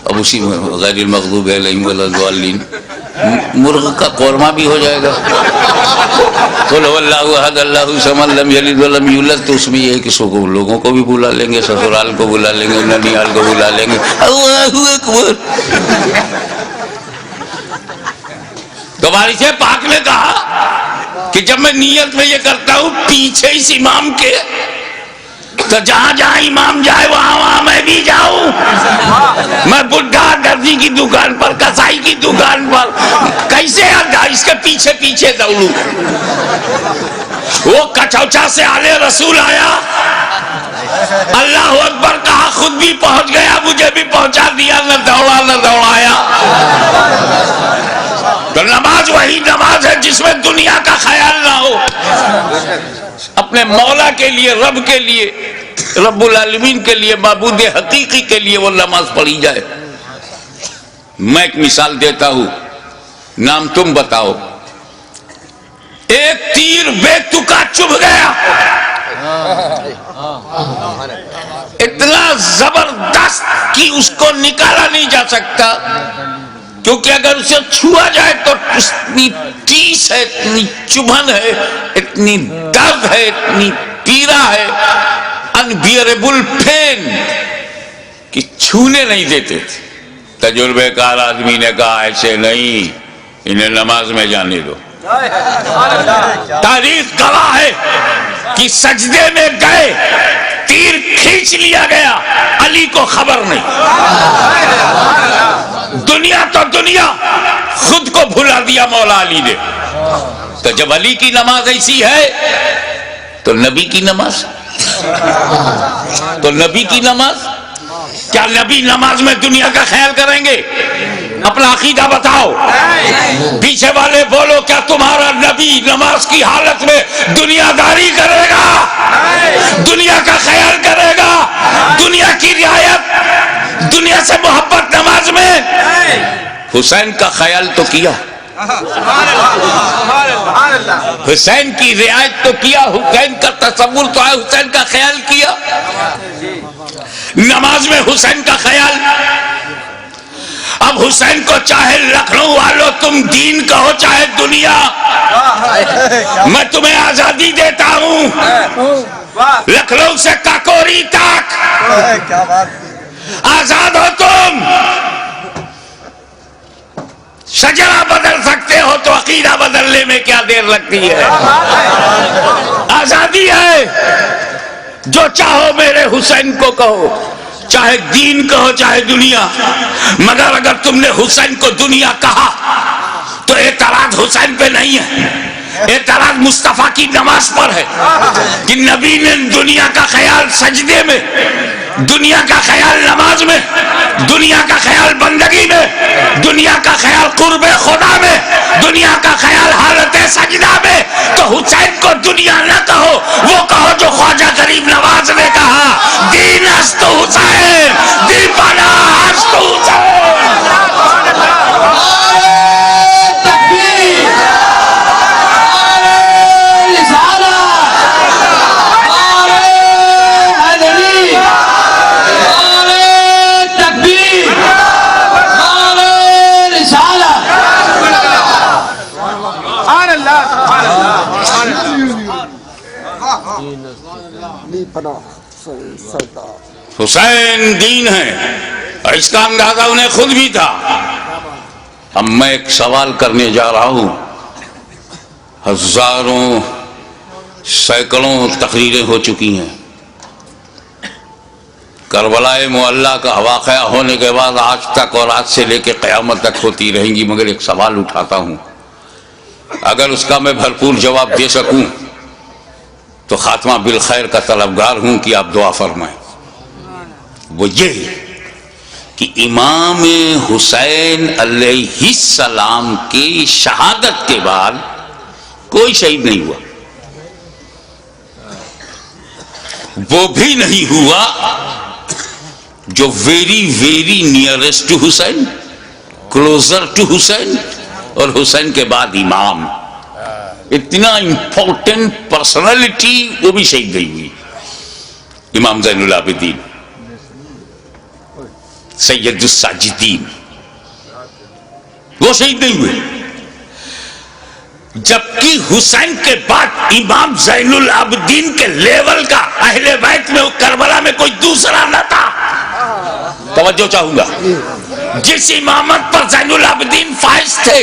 اب اسی میں غیر المغضوب علیہم ولا الضالین مرغ کا قورمہ بھی ہو جائے گا، قل هو اللہ احد اللہ الصمد لم یلد ولم یولد، تو اس میں یہ ہے کہ لوگوں کو بھی بلا لیں گے، سسرال کو بلا لیں گے، ننیال کو بلا لیں گے، اللہ اکبر۔ تو وارث پاک نے کہا کہ جب میں نیت میں یہ کرتا ہوں پیچھے اس امام کے، تو جہاں جہاں امام جائے وہاں وہاں میں بھی جاؤں، میں بڈھا درزی کی دکان پر، کسائی کی دکان پر، کیسے اس کے پیچھے پیچھے دوڑوں؟ وہ کچوچا سے آلے رسول آیا، اللہ اکبر کہا، خود بھی پہنچ گیا، مجھے بھی پہنچا دیا، نہ دوڑا نہ دوڑایا۔ تو نماز وہی نماز ہے جس میں دنیا کا خیال نہ ہو، اپنے مولا کے لیے، رب کے لیے، رب العالمین کے لیے، معبود حقیقی کے لیے وہ نماز پڑھی جائے۔ میں ایک مثال دیتا ہوں، نام تم بتاؤ۔ ایک تیر بے تکا چبھ گیا، اتنا زبردست کہ اس کو نکالا نہیں جا سکتا، کیونکہ اگر اسے چھوا جائے تو اتنی ٹیس ہے، اتنی چبھن ہے، اتنی درد ہے، اتنی پیرا ہے، انبیئربل پین، کہ چھونے نہیں دیتے تھے۔ تجربے کار آدمی نے کہا ایسے نہیں، انہیں نماز میں جانے دو۔ تاریخ گواہ ہے کہ سجدے میں گئے، تیر کھینچ لیا گیا، علی کو خبر نہیں۔ دنیا تو دنیا، خود کو بھلا دیا مولا علی نے۔ تو جب علی کی نماز ایسی ہے تو نبی کی نماز، تو نبی کی نماز، کیا نبی نماز میں دنیا کا خیال کریں گے؟ اپنا عقیدہ بتاؤ، پیچھے والے بولو، کیا تمہارا نبی نماز کی حالت میں دنیا داری کرے گا، دنیا کا خیال کرے گا، دنیا کی رعایت، دنیا سے محبت نماز میں؟ حسین کا خیال تو کیا، حسین کی رعایت تو کیا، حسین کا تصور تو ہے، حسین کا خیال کیا، نماز میں حسین کا خیال۔ اب حسین کو چاہے لکھنؤ والوں تم دین کہو چاہے دنیا، میں تمہیں آزادی دیتا ہوں، لکھنؤ سے کاکوری تک آزاد ہو تم، شجرہ بدل سکتے ہو تو عقیدہ بدلنے میں کیا دیر لگتی ہے؟ آزادی ہے، جو چاہو میرے حسین کو کہو، چاہے دین کہو چاہے دنیا، مگر اگر تم نے حسین کو دنیا کہا تو اعتراض حسین پہ نہیں ہے، اعتراض مصطفیٰ کی نماز پر ہے کہ نبی نے دنیا کا خیال سجدے میں، دنیا کا خیال نماز میں، دنیا کا خیال بندگی میں، دنیا کا خیال قرب خدا میں، دنیا کا خیال حالت سجدہ میں، تو حسین کو دنیا نہ کہو، وہ کہو جو خواجہ غریب نواز نے کہا، دین است حسین، دیپانا است حسین۔ حسین دین ہے، اور اس کا اندازہ انہیں خود بھی تھا۔ اب میں ایک سوال کرنے جا رہا ہوں، ہزاروں سینکڑوں تقریریں ہو چکی ہیں، کربلا معلیٰ کا واقعہ ہونے کے بعد آج تک اور آج سے لے کے قیامت تک ہوتی رہیں گی، مگر ایک سوال اٹھاتا ہوں، اگر اس کا میں بھرپور جواب دے سکوں تو خاتمہ بالخیر کا طلبگار ہوں کہ آپ دعا فرمائیں۔ وہ یہ کہ امام حسین علیہ السلام کی شہادت کے بعد کوئی شہید نہیں ہوا، وہ بھی نہیں ہوا جو very very nearest to Hussain, closer to Hussain, اور حسین کے بعد امام، اتنا امپورٹنٹ پرسنالٹی وہ بھی شہید نہیں ہوئی۔ امام زین العابدین، سید الساجدین، وہ شہید نہیں ہوئے، جبکہ حسین کے بعد امام زین العابدین کے لیول کا اہل بیت میں کربلا میں کوئی دوسرا نہ تھا۔ توجہ چاہوں گا، جس امامت پر زین العابدین فائز تھے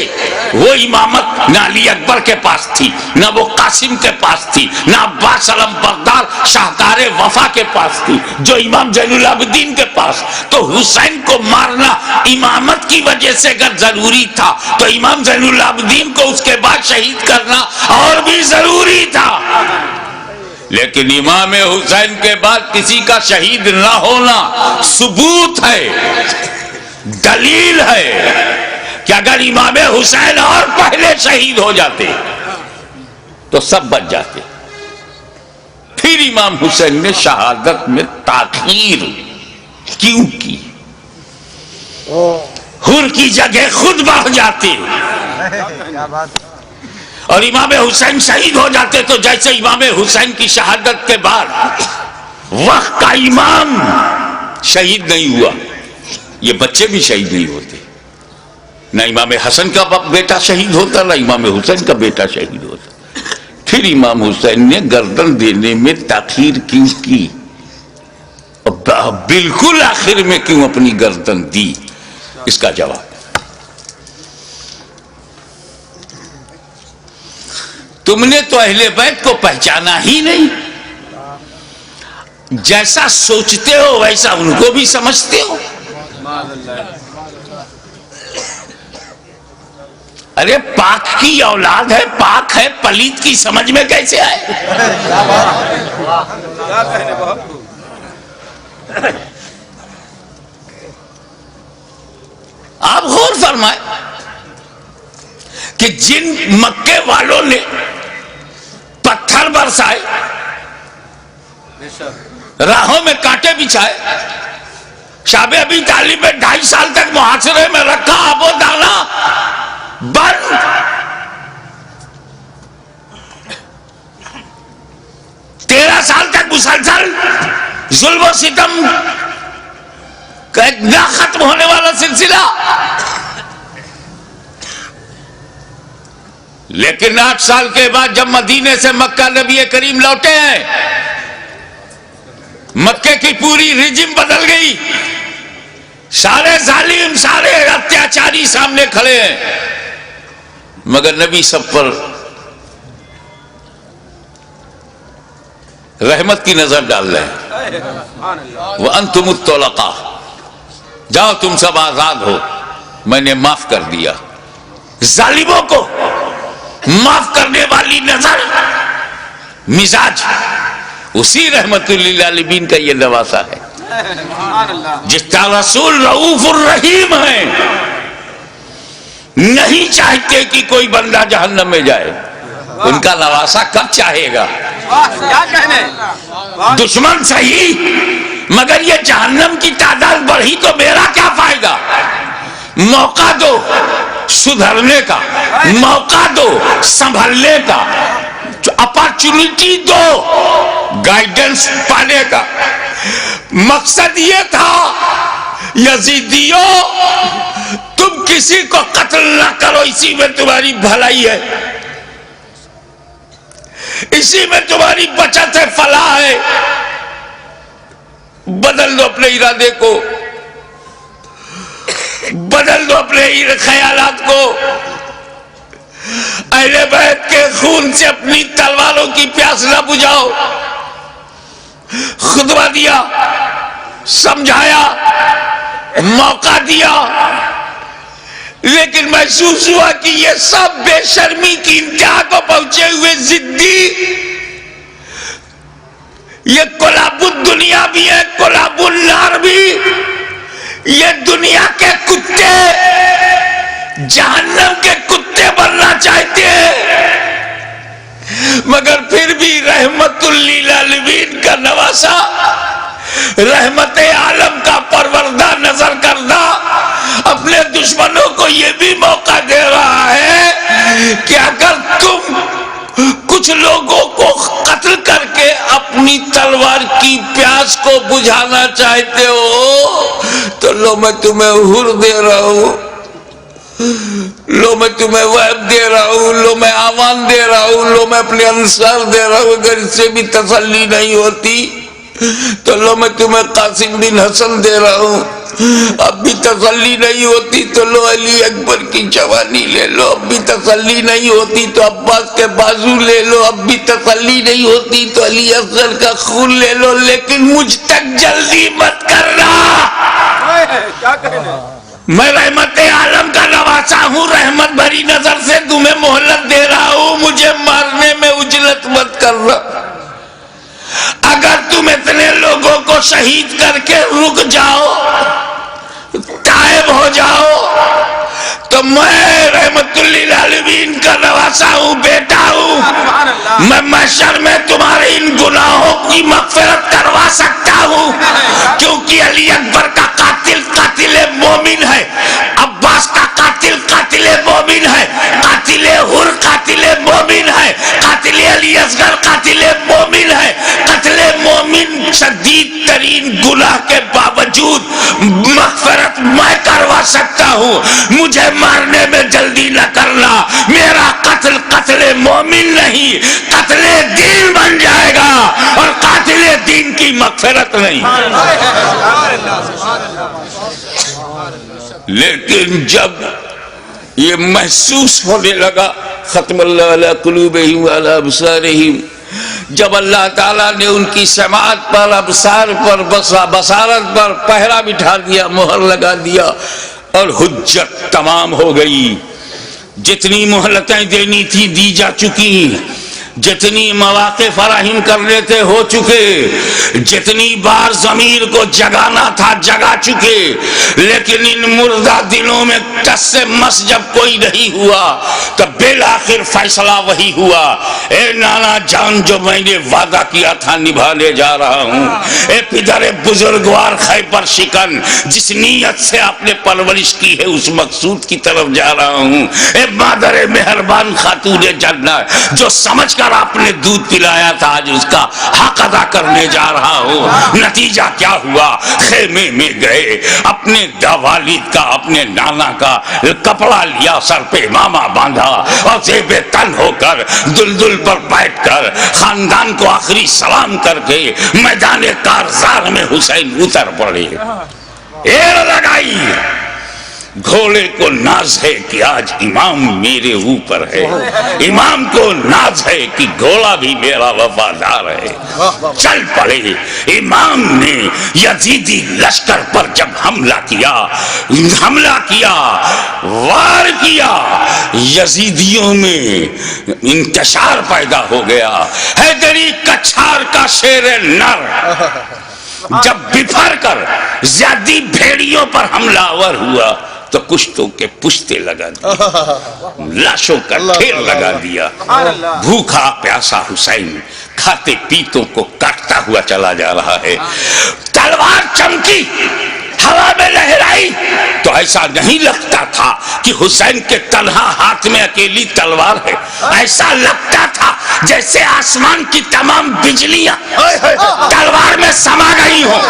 وہ امامت نہ علی اکبر کے پاس تھی، نہ وہ قاسم کے پاس تھی، نہ عباس علم بردار شاہکار وفا کے پاس تھی، جو امام زین العابدین کے پاس۔ تو حسین کو مارنا امامت کی وجہ سے اگر ضروری تھا تو امام زین العابدین کو اس کے بعد شہید کرنا اور بھی ضروری تھا۔ لیکن امام حسین کے بعد کسی کا شہید نہ ہونا ثبوت ہے، دلیل ہے کہ اگر امام حسین اور پہلے شہید ہو جاتے تو سب بچ جاتے۔ پھر امام حسین نے شہادت میں تاخیر کیوں کی؟ حر کی جگہ خود بڑھ جاتے اور امام حسین شہید ہو جاتے تو جیسے امام حسین کی شہادت کے بعد وقت کا امام شہید نہیں ہوا، یہ بچے بھی شہید نہیں ہوتے، نہ امام حسن کا بیٹا شہید ہوتا نہ امام حسین کا بیٹا شہید ہوتا۔ پھر امام حسین نے گردن دینے میں تاخیر کیوں کی؟ بالکل آخر میں کیوں اپنی گردن دی؟ اس کا جواب تم نے تو اہل بیت کو پہچانا ہی نہیں، جیسا سوچتے ہو ویسا ان کو بھی سمجھتے ہو۔ ارے پاک کی اولاد ہے، پاک ہے، پلیت کی سمجھ میں کیسے آئے؟ آپ غور فرمائیں کہ جن مکے والوں نے پتھر برسائے، راہوں میں کانٹے بچھائے، شاب ابی طالب میں 2.5 سال تک محاصرے میں رکھا، آب و دانا بند، 13 سال تک مسلسل ظلم و ستم کا ایک نہ ختم ہونے والا سلسلہ۔ لیکن 8 سال کے بعد جب مدینے سے مکہ نبی کریم لوٹے ہیں، مکے کی پوری ریجم بدل گئی، سارے ظالم، سارے اتیاچاری سامنے کھڑے ہیں، مگر نبی سب پر رحمت کی نظر ڈال رہے ہیں۔ وَأَنْتُمُ الطُّلَقَاءُ، جاؤ تم سب آزاد ہو، میں نے معاف کر دیا۔ ظالموں کو معاف کرنے والی نظر، مزاج، اسی رحمت للعالمین کا یہ نواسا ہے، جس کا رسول رؤوف الرحیم ہے، نہیں چاہتے کہ کوئی بندہ جہنم میں جائے، ان کا نواسا کب چاہے گا؟ کیا کہنے؟ دشمن صحیح، مگر یہ جہنم کی تعداد بڑھی تو میرا کیا فائدہ؟ موقع دو سدھرنے کا، موقع دو سنبھلنے کا، اپارچونٹی دو گائیڈنس پانے کا۔ مقصد یہ تھا یزیدیوں تم کسی کو قتل نہ کرو، اسی میں تمہاری بھلائی ہے، اسی میں تمہاری بچت ہے، فلاح ہے۔ بدل دو اپنے ارادے کو، بدل دو اپنے خیالات کو، اہل بیت کے خون سے اپنی تلواروں کی پیاس نہ بجھاؤ۔ خطبہ دیا، سمجھایا، موقع دیا، لیکن محسوس ہوا کہ یہ سب بے شرمی کی انتہا کو پہنچے ہوئے ضدی، یہ کلاب الدنیا بھی ہے، کلاب النار بھی، یہ دنیا کے کتے جہنم کے کتے بننا چاہتے ہیں، مگر پھر بھی رحمت للعالمین کا نواسا، رحمت عالم کا پروردہ نظر کردہ اپنے دشمنوں کو یہ بھی موقع دے رہا ہے کہ اگر تم کچھ لوگوں کو قتل کر کے اپنی تلوار کی پیاس کو بجھانا چاہتے ہو تو لو میں تمہیں حر دے رہا ہوں، لو میں تمہیں وہب دے رہا ہوں، لو میں آمان دے رہا ہوں، لو میں اپنے انصار دے رہا ہوں۔ اگر اس سے بھی تسلی نہیں ہوتی تو لو میں تمہیں قاسم بن حسن دے رہا ہوں، اب بھی تسلی نہیں ہوتی تو لو علی اکبر کی جوانی لے لو، اب بھی تسلی نہیں ہوتی تو عباس کے بازو لے لو، اب بھی تسلی نہیں ہوتی تو علی اصغر کا خون لے لو، لیکن مجھ تک جلدی مت کرنا۔ کیا کہنا؟ میں رحمت عالم کا نواسا ہوں، رحمت بھری نظر سے تمہیں مہلت دے رہا ہوں، مجھے مارنے میں اجلت مت کرنا۔ اگر تم اتنے لوگوں کو شہید کر کے رک جاؤ، تائب ہو جاؤ، تو میں رحمت للعالمین کا نواسا ہوں، بیٹا ہوں، میں محشر میں تمہارے ان گناہوں کی مغفرت کروا سکتا ہوں، کیونکہ علی اکبر کا قاتل قاتل مومن ہے، عباس کا قاتل قاتل مومن ہے، قاتل حر قاتل مومن ہے، قاتل علی اصغر قاتل مومن ہے۔ قتل مومن شدید ترین گناہ کے باوجود مغفرت میں کروا سکتا ہوں، مجھے مارنے میں جلدی نہ کرنا، میرا قتل قتل مومن نہیں قتل دین بن جائے گا، اور قاتل دین کی مغفرت نہیں۔ لیکن جب یہ محسوس ہونے لگا، ختم اللہ علی قلوبہم وعلی ابصارہم، جب اللہ تعالیٰ نے ان کی سماعت پر، ابصار پر، بصارت پر پہرا بٹھا دیا، مہر لگا دیا، اور حجت تمام ہو گئی، جتنی مہلتیں دینی تھی دی جا چکی، جتنی مواقع فراہم کرنے تھے ہو چکے، جتنی بار ضمیر کو جگانا تھا جگا چکے، لیکن ان مردہ دلوں میں ٹس سے مس جب کوئی نہیں ہوا تب بالآخر فیصلہ وہی ہوا، اے نانا جان جو میں نے وعدہ کیا تھا نبھانے جا رہا ہوں، اے پدر بزرگوار خیبر شکن جس نیت سے آپ نے پرورش کی ہے اس مقصود کی طرف جا رہا ہوں، اے مادر مہربان خاتون جنت جو سمجھ کر آپ نے دودھ پلایا تھا آج اس کا حق ادا کرنے جا رہا ہوں۔ نتیجہ کیا ہوا؟ خیمے میں گئے، اپنے والد کا اپنے نانا کا کپڑا لیا، سر پہ امامہ باندھا، اور زیب تن ہو کر دلدل پر بیٹھ کر خاندان کو آخری سلام کر کے میدان کارزار میں حسین اتر پڑے، ایر لگائی۔ گھوڑے کو ناز ہے کہ آج امام میرے اوپر ہے، امام کو ناز ہے کہ گھوڑا بھی میرا وفادار ہے۔ چل پڑے، امام نے یزیدی لشکر پر جب حملہ کیا، وار کیا، یزیدیوں میں انتشار پیدا ہو گیا۔ حیدری کچھار کا شیر نر جب بفر کر زیادی بھیڑیوں پر حملہ آور ہوا تو کشتوں کے پشتے لگا دیا، لاشوں کا ڈھیر لگا دیا۔ بھوکا پیاسا حسین کھاتے پیتوں کو کاٹتا ہوا چلا جا رہا ہے، تلوار چمکی، ہوا میں لہرائی تو ایسا نہیں لگتا تھا کہ حسین کے تنہا ہاتھ میں اکیلی تلوار ہے، ایسا لگتا تھا جیسے آسمان کی تمام بجلیاں تلوار میں سما گئی ہوں،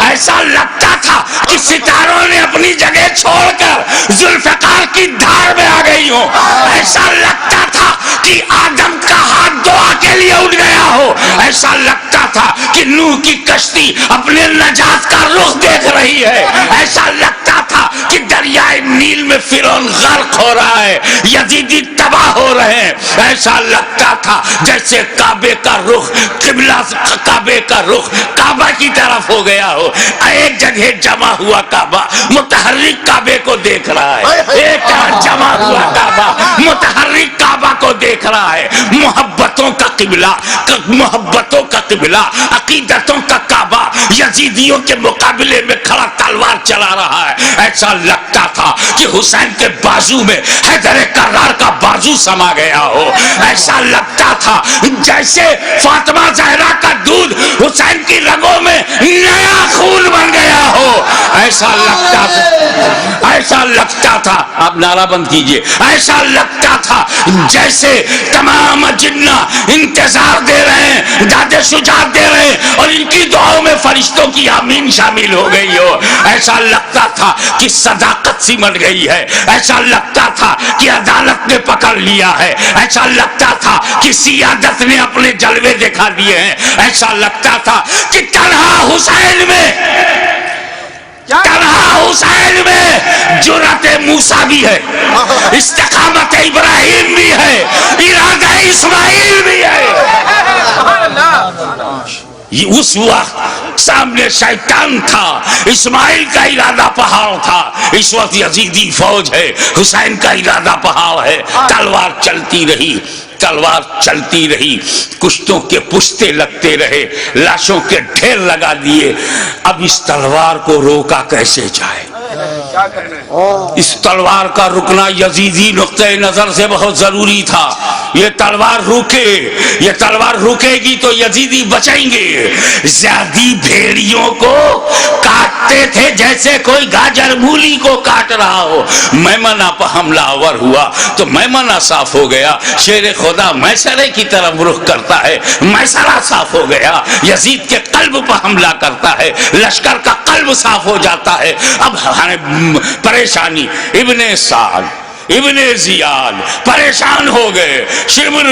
ایسا لگتا تھا کہ ستاروں نے اپنی جگہ چھوڑ کر ذوالفقار کی دھار میں آ گئی ہوں، ایسا لگتا تھا کہ آدم کا ہاتھ دعا کے لیے اٹھ گیا ہو، ایسا لگتا تھا کہ نوح کی کشتی اپنے نجات کا رخ دیکھ رہی ہے، ایسا لگتا تھا کہ دریا دریائے نیل میں فرعون غرق ہو رہا ہے، یزیدی تباہ ہو رہے ہیں، ایسا لگتا تھا جیسے کعبے کا رخ قبلہ، کعبے کا رخ کعبہ کی طرف ہو گیا ہو، ایک جگہ جمع ہوا کعبہ متحرک کعبے کو دیکھ رہا ہے، ایک جمع ہوا کعبہ متحرک کعبہ کو دیکھ رہا ہے، محبتوں کا قبلہ، محبتوں کا قبلہ، عقیدتوں کا کعبہ یزیدیوں کے مقابلے میں کھڑا تلوار چلا رہا ہے۔ ایسا لگتا تھا کہ حسین کے بازو میں حیدر کرار کا بازو سما گیا ہو، ایسا لگتا تھا جیسے فاطمہ زہرا کا دودھ حسین کی رگوں میں نیا خون بن گیا ہو، ایسا لگتا تھا، ایسا لگتا تھا، آپ نعرہ بند کیجئے، ایسا لگتا تھا جیسے تمام جنہ انتظار دے رہے ہیں، داد شجاعت دے رہے ہیں اور ان کی دعاؤں میں فرشتوں کی آمین شامل ہو گئی ہو، ایسا لگتا تھا کہ صداقت سمٹ گئی ہے، ایسا لگتا تھا کہ عدالت نے پکڑ لیا ہے، ایسا لگتا تھا کہ سیادت نے اپنے جلوے دکھا دیے ہیں، ایسا لگتا تھا کہ تنہا حسین میں، تنہا حسین میں جرأت موسیٰ بھی ہے، استقامت ابراہیم بھی ہے، ارادہ اسماعیل بھی ہے۔ اس وقت سامنے شیطان تھا، اسماعیل کا ارادہ پہاڑ تھا، اس وقت یزیدی فوج ہے، حسین کا ارادہ پہاڑ ہے، تلوار چلتی رہی، تلوار چلتی رہی، کشتوں کے پشتے لگتے رہے، لاشوں کے ڈھیر لگا دیے، اب اس تلوار کو روکا کیسے جائے؟ اس تلوار کا رکنا یزیدی نقطہ نظر سے بہت ضروری تھا، یہ تلوار روکے، یہ تلوار روکے گی تو یزیدی بچیں گے۔ زیادی بھیڑیوں کو کاٹتے تھے جیسے کوئی گاجر مولی کو کاٹ رہا ہو، میمنہ پر حملہ آور ہوا تو میمنہ صاف ہو گیا، شیر خدا میسرے کی طرف رخ کرتا ہے، میسرہ صاف ہو گیا، یزید کے قلب پر حملہ کرتا ہے، لشکر کا قلب صاف ہو جاتا ہے۔ اب پریشانی، ابن سعد، ابن زیاد پریشان ہو گئے، شمر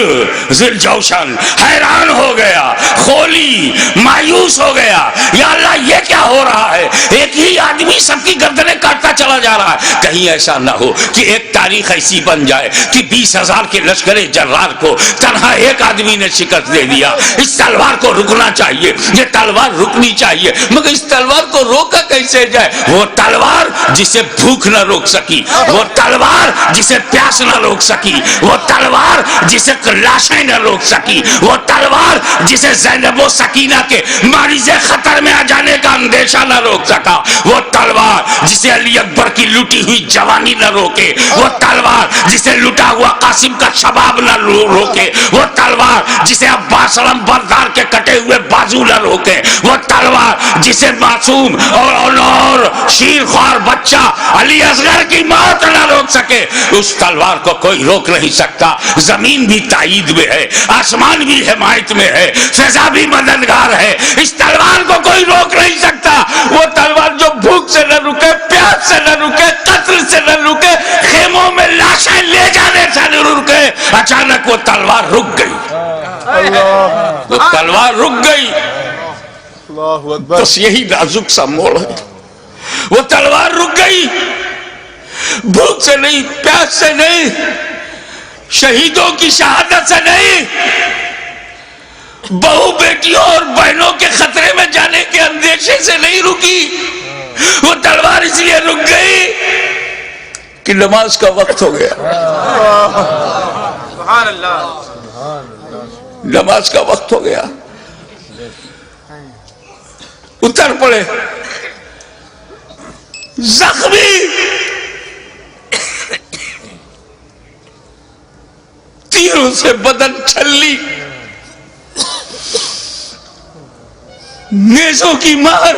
ذوالجوشن حیران ہو گیا، خولی مایوس ہو گیا، یا اللہ یہ کیا ہو رہا ہے؟ ایک ہی آدمی سب کی گردنیں کاٹتا چلا جا رہا ہے، کہیں ایسا نہ ہو کہ ایک تاریخ ایسی بن جائے کہ 20,000 کے لشکر جرار کو تنہا ایک آدمی نے شکست دے دیا۔ اس تلوار کو رکنا چاہیے، یہ تلوار رکنی چاہیے، مگر اس تلوار کو روکا کیسے جائے؟ وہ تلوار جسے بھوک نہ روک سکی، وہ تلوار جسے پیاس نہ روک سکی، وہ تلوار جسے لاشیں نہ روک سکی، وہ تلوار جسے زینب و سکینہ کے مریض خطر میں آ جانے کا اندیشہ نہ روک سکا، وہ تلوار جسے علی اکبر کی لٹی ہوئی جوانی نہ روکے، وہ تلوار جسے لٹا ہوا قاسم کا شباب نہ روکے، وہ تلوار جسے عباس علم بردار کے کٹے ہوئے بازو نہ روکے، وہ تلوار جسے معصوم اور شیر خوار بچہ علی اصغر کی موت نہ روک سکے، اس تلوار کو کوئی روک نہیں سکتا۔ زمین بھی تائید میں ہے، آسمان بھی حمایت میں ہے، فضا بھی مددگار ہے، اس تلوار کو کوئی روک نہیں سکتا۔ وہ تلوار جو بھوک سے نہ رکے، پیاس سے نہ رکے، قتل سے نہ رکے، خیموں میں لاشیں لے جانے سے نہ رکے، اچانک وہ تلوار رک گئی، وہ تلوار رک گئی۔ بس یہی نازک سا موڑ ہے، وہ تلوار رک گئی، بھوک سے نہیں، پیاس سے نہیں، شہیدوں کی شہادت سے نہیں، بہو بیٹیوں اور بہنوں کے خطرے میں جانے کے اندیشے سے نہیں رکی، وہ تلوار اس لیے رک گئی کہ نماز کا وقت ہو گیا، سبحان اللہ، نماز کا وقت ہو گیا، اتر پڑے زخمی، تیروں سے بدن چھلی، نیزوں کی مار،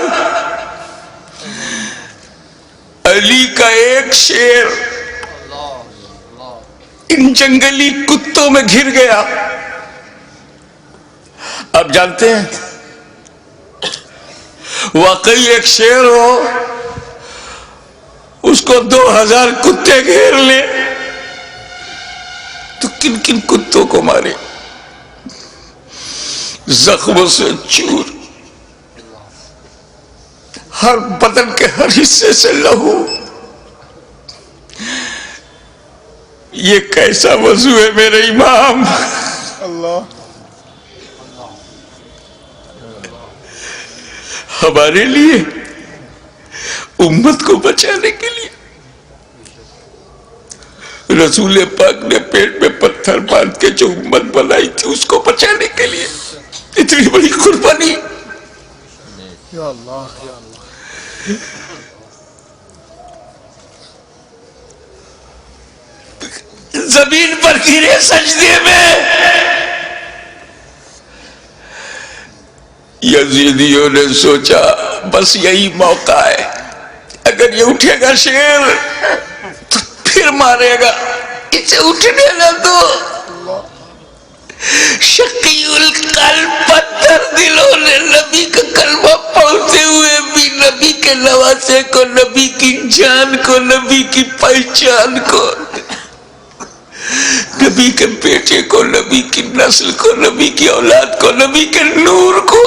علی کا ایک شیر ان جنگلی کتوں میں گھر گیا۔ آپ جانتے ہیں واقعی ایک شیر ہو، اس کو 2000 کتے گھیر لے تو کن کن کتوں کو مارے، زخموں سے چور، ہر بدن کے ہر حصے سے لہو، یہ کیسا وضو ہے میرے امام؟ اللہ ہمارے لیے، امت کو بچانے کے لیے رسول پاک نے پیٹ میں پتھر باندھ کے جو امت بنائی تھی اس کو بچانے کے لیے اتنی بڑی قربانی. یا اللہ یا اللہ. زمین پر گرے سجدے میں. یزیدیوں نے سوچا بس یہی موقع ہے، اگر یہ اٹھے گا شیر تو پھر مارے گا، اسے اٹھنے نہ دو. شقی القلب پتھر دلوں نے نبی کا کلمہ پڑھتے ہوئے بھی نبی کے نواسے کو، نبی کی جان کو، نبی کی پہچان کو، نبی کے بیٹے کو، نبی کی نسل کو، نبی کی اولاد کو، نبی کے نور کو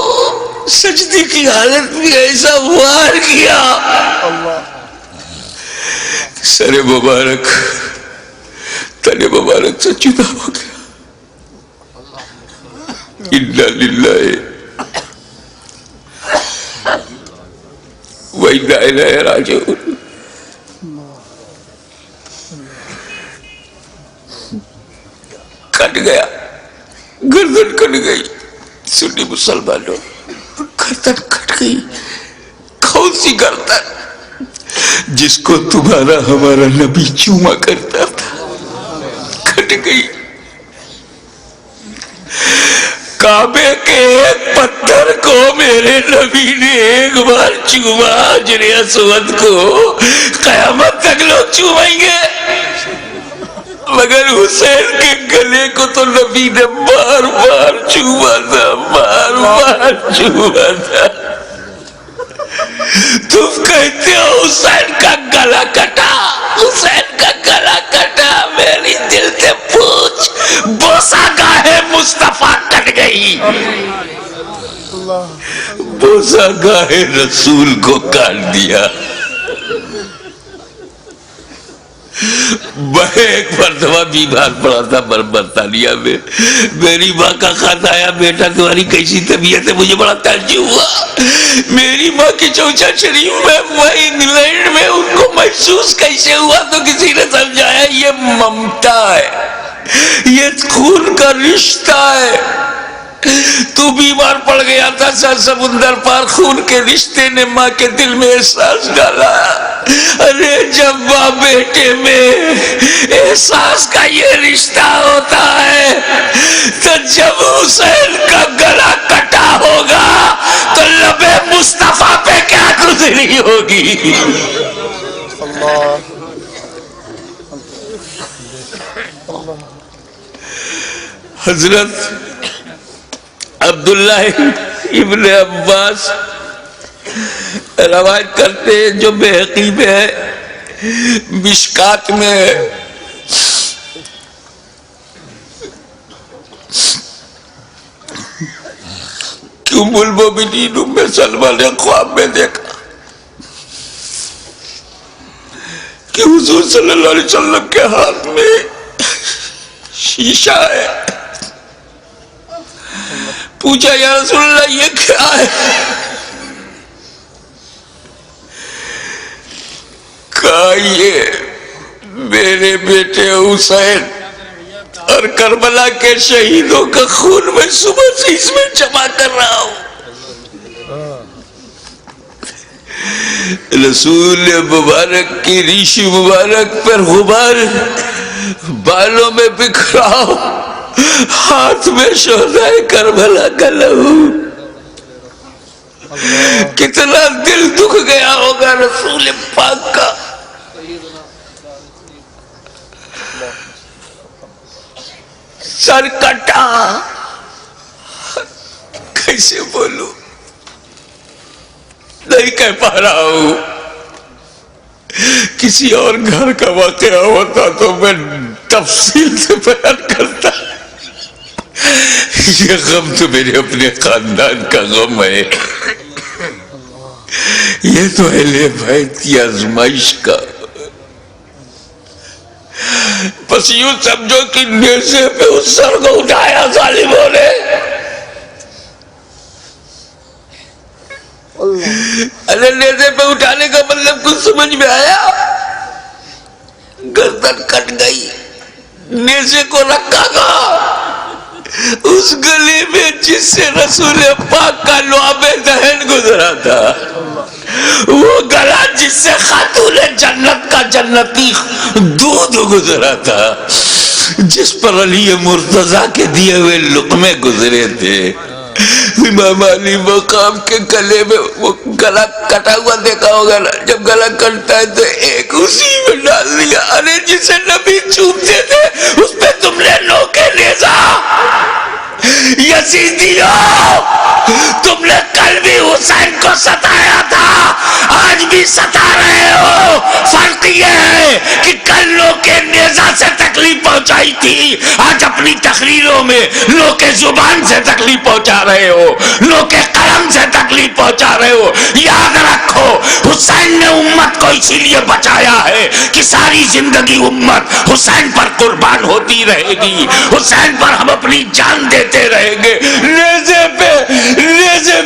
سجدے کی حالت میں ایسا وار کیا. سر مبارک تن مبارک سے جدا ہو گیا. انا للہ و انا الیہ راجعون. کٹ گیا، گردن کٹ گئی. سنی مسلمانوں، گردن کٹ گئی. کون سی گردن؟ جس کو تمہارا ہمارا نبی چوما کرتا تھا، کٹ گئی. کعبے کے ایک پتھر کو میرے نبی نے ایک بار چوما، حجر اسود کو قیامت تک لوگ چومیں گے، مگر حسین کے گلے کو تو نبی نے بار بار چوما تھا، بار بار چوما تھا. تم کہتے ہو حسین کا گلا کٹا، حسین کا گلا کٹا. میری دل سے پوچھ، بوسہ گاہ مصطفیٰ کٹ گئی، بوسہ گاہ رسول کو کاٹ دیا. میں ایک مرتبہ بیمار پڑا تھا برطانیہ میں. میری ماں کا خط آیا، بیٹا تمہاری کیسی طبیعت ہے؟ مجھے بڑا تعجب ہوا. میری ماں کی چوچا شریف میں، وہ انگلینڈ میں، ان کو محسوس کیسے ہوا؟ تو کسی نے سمجھایا یہ ممتا ہے، یہ خون کا رشتہ ہے. تو بیمار پڑ گیا تھا، سر سمندر پار خون کے رشتے نے ماں کے دل میں احساس ڈالا. ارے جب ماں بیٹے میں احساس کا یہ رشتہ ہوتا ہے تو جب حسین کا گلا کٹا ہوگا تو لبے مصطفیٰ پہ کیا گزری ہوگی. حضرت عبداللہ ابن عباس روایت کرتے ہیں، جو بحقی میں ہے، مشکات میں ہے، کہ ام المومنین ام سلمہ نے خواب میں دیکھا کہ حضور صلی اللہ علیہ وسلم کے ہاتھ میں شیشہ ہے. پوچھا یا رسول اللہ یہ کیا ہے؟ کہا یہ میرے بیٹے حسین اور کربلا کے شہیدوں کا خون میں صبح سے اس میں جمع کر رہا ہوں. رسول مبارک کی ریش مبارک پر غبار بالوں میں بکھرا، ہاتھ میں شہداء کربلا کا لہو. کتنا دل دکھ گیا ہوگا رسول پاک کا. سر کٹا، کیسے بولوں، نہیں کہہ پا رہا ہوں. کسی اور گھر کا واقعہ ہوتا تو میں تفصیل سے بیان کرتا. یہ غم تو میرے اپنے خاندان کا غم ہے، یہ تو اہل بیت کی آزمائش کا. بس یوں سمجھو کہ نیزے پہ اس سر کو اٹھایا ظالموں نے. ارے نیزے پہ اٹھانے کا مطلب کچھ سمجھ میں آیا؟ گردن کٹ گئی، نیزے کو رکھا گا اس گلے میں جس سے رسول پاک کا لعاب دہن گزرا تھا، وہ گلا جس سے خاتون جنت کا جنتی دودھ گزرا تھا، جس پر علی مرتضیٰ کے دیے ہوئے لقمے گزرے تھے. امام علی مقام کے گلے میں وہ گلا کٹا ہوا دیکھا ہوگا نا، جب گلا کٹتا ہے تو ایک اسی میں ڈال دیا. ارے جسے نبی چومتے تھے اس پہ تم نے نوکے نیزا. یزیدیوں، تم نے کل بھی حسین کو ستایا تھا، آج بھی ستا رہے ہو. فرق یہ ہے کہ کل نوکے نیزا سے تکلیف پہنچائی تھی، آج اپنی تقریروں میں نوکے زبان سے تکلیف پہنچا رہے ہو، نوکے قلم سے تکلیف پہنچا رہے ہو. یاد رکھو حسین نے امت کو اسی لیے بچایا ہے کہ ساری زندگی امت حسین پر قربان ہوتی رہے گی، حسین پر ہم اپنی جان دیتے رہیں گے. نیزے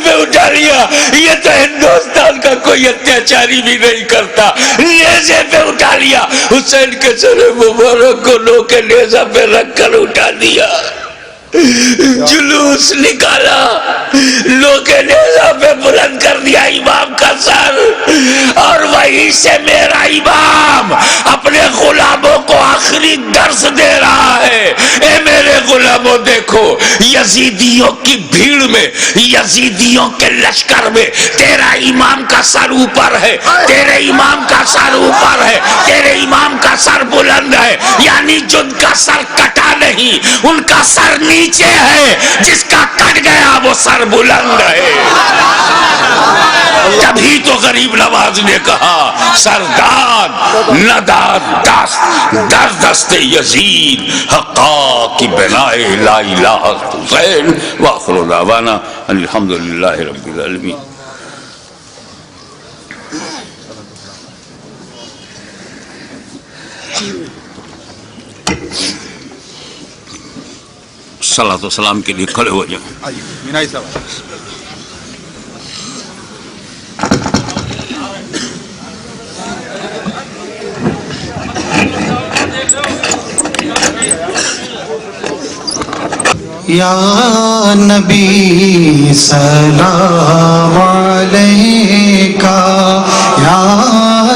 پہ اٹھا لیا، یہ تو ہندوستان کا کوئی اتیاچاری بھی نہیں کرتا. نیزے پہ اٹھا لیا، حسین کے سر مبارک کو نوکے نیزہ پہ رکھ کر اٹھا دیا. جلوس نکالا، نوکے نیزہ پہ بلند کر دیا امام کا سر، اور وہیں سے میرا امام اپنے غلاموں کو آخری درس دے رہا ہے. اے میرے غلاموں، دیکھو یزیدیوں کی بھیڑ میں، یزیدیوں کے لشکر میں تیرا امام کا سر اوپر ہے، تیرے امام کا سر اوپر ہے، تیرے امام کا سر بلند ہے. یعنی جن کا سر کٹا نہیں، ان کا سر نیچے ہے، جس کا کٹ گیا وہ سر بلند ہے. تبھی تو غریب نواز نے کہا سرداد نداد در دست یزید حقا کی بنائے لا الہ حسین. وآخر دعوانا الحمدللہ رب العالمین. صلاۃ و سلام کے لیے کھڑے ہو جائیں. مینائی صاحب. یا نبی سلام علیکہ، یا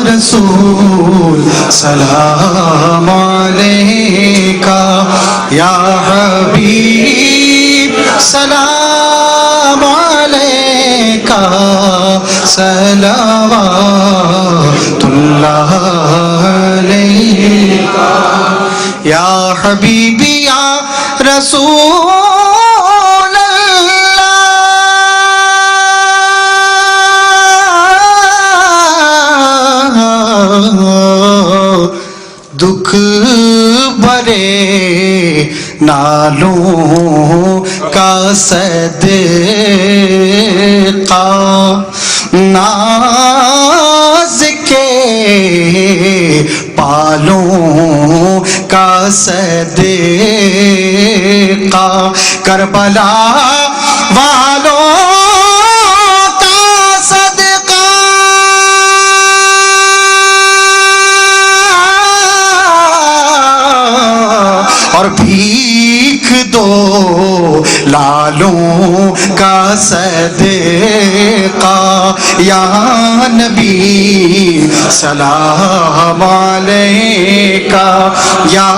رسول سلام علیکہ، یا حبیب سلام علیکہ، صلوات اللہ علیکہ، یا حبیبی یا رسول دکھ بھرے نالوں کا صدقہ، ناز کے پالوں کا صدقہ، کربلا والوں کا صدقہ، اور بھیک دو لالوں کا صدقہ. یا نبی سلام علیکہ، یا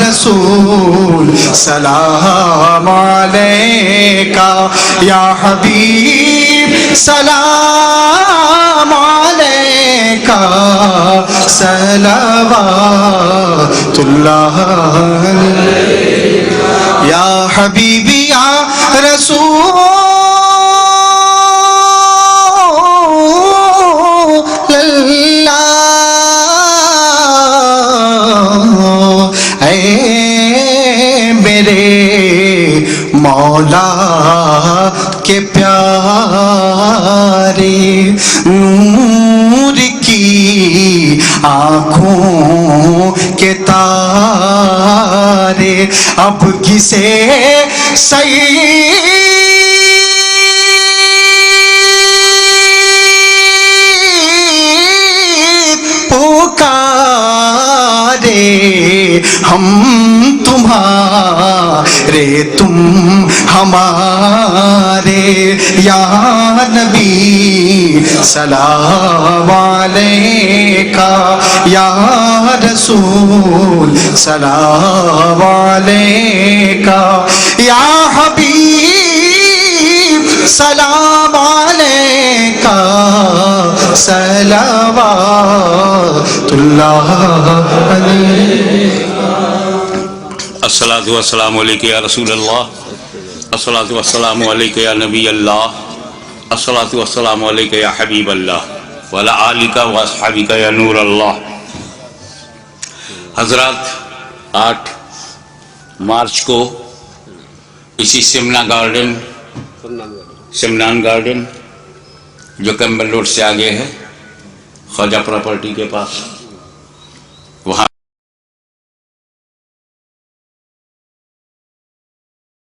رسول سلام علیکہ، یا حبیب سلام علیکہ، صلوات اللہ علیکہ، یا حبیبی یا رسول اللہ. اے میرے مولا کے پیارے، نور کی آنکھوں کے تارے اب کسے پکارے ہم تمہارے تم ہمارے یا نبی سلام علیکہ یا رسول سلام علیکہ یا حبیب سلام علیکہ صلوات اللہ علیہ الصلاۃ والسلام علیکہ یا رسول اللہ، الصلاۃ والسلام علیکہ یا نبی اللہ، الصلاۃ والسلام علیکہ یا حبیب اللہ وعلی آلکہ واصحابکہ یا نور اللہ۔ حضرات، 8 مارچ کو اسی سمنان گارڈن جو کیمبل روڈ سے آگے ہے، خواجہ پراپرٹی کے پاس،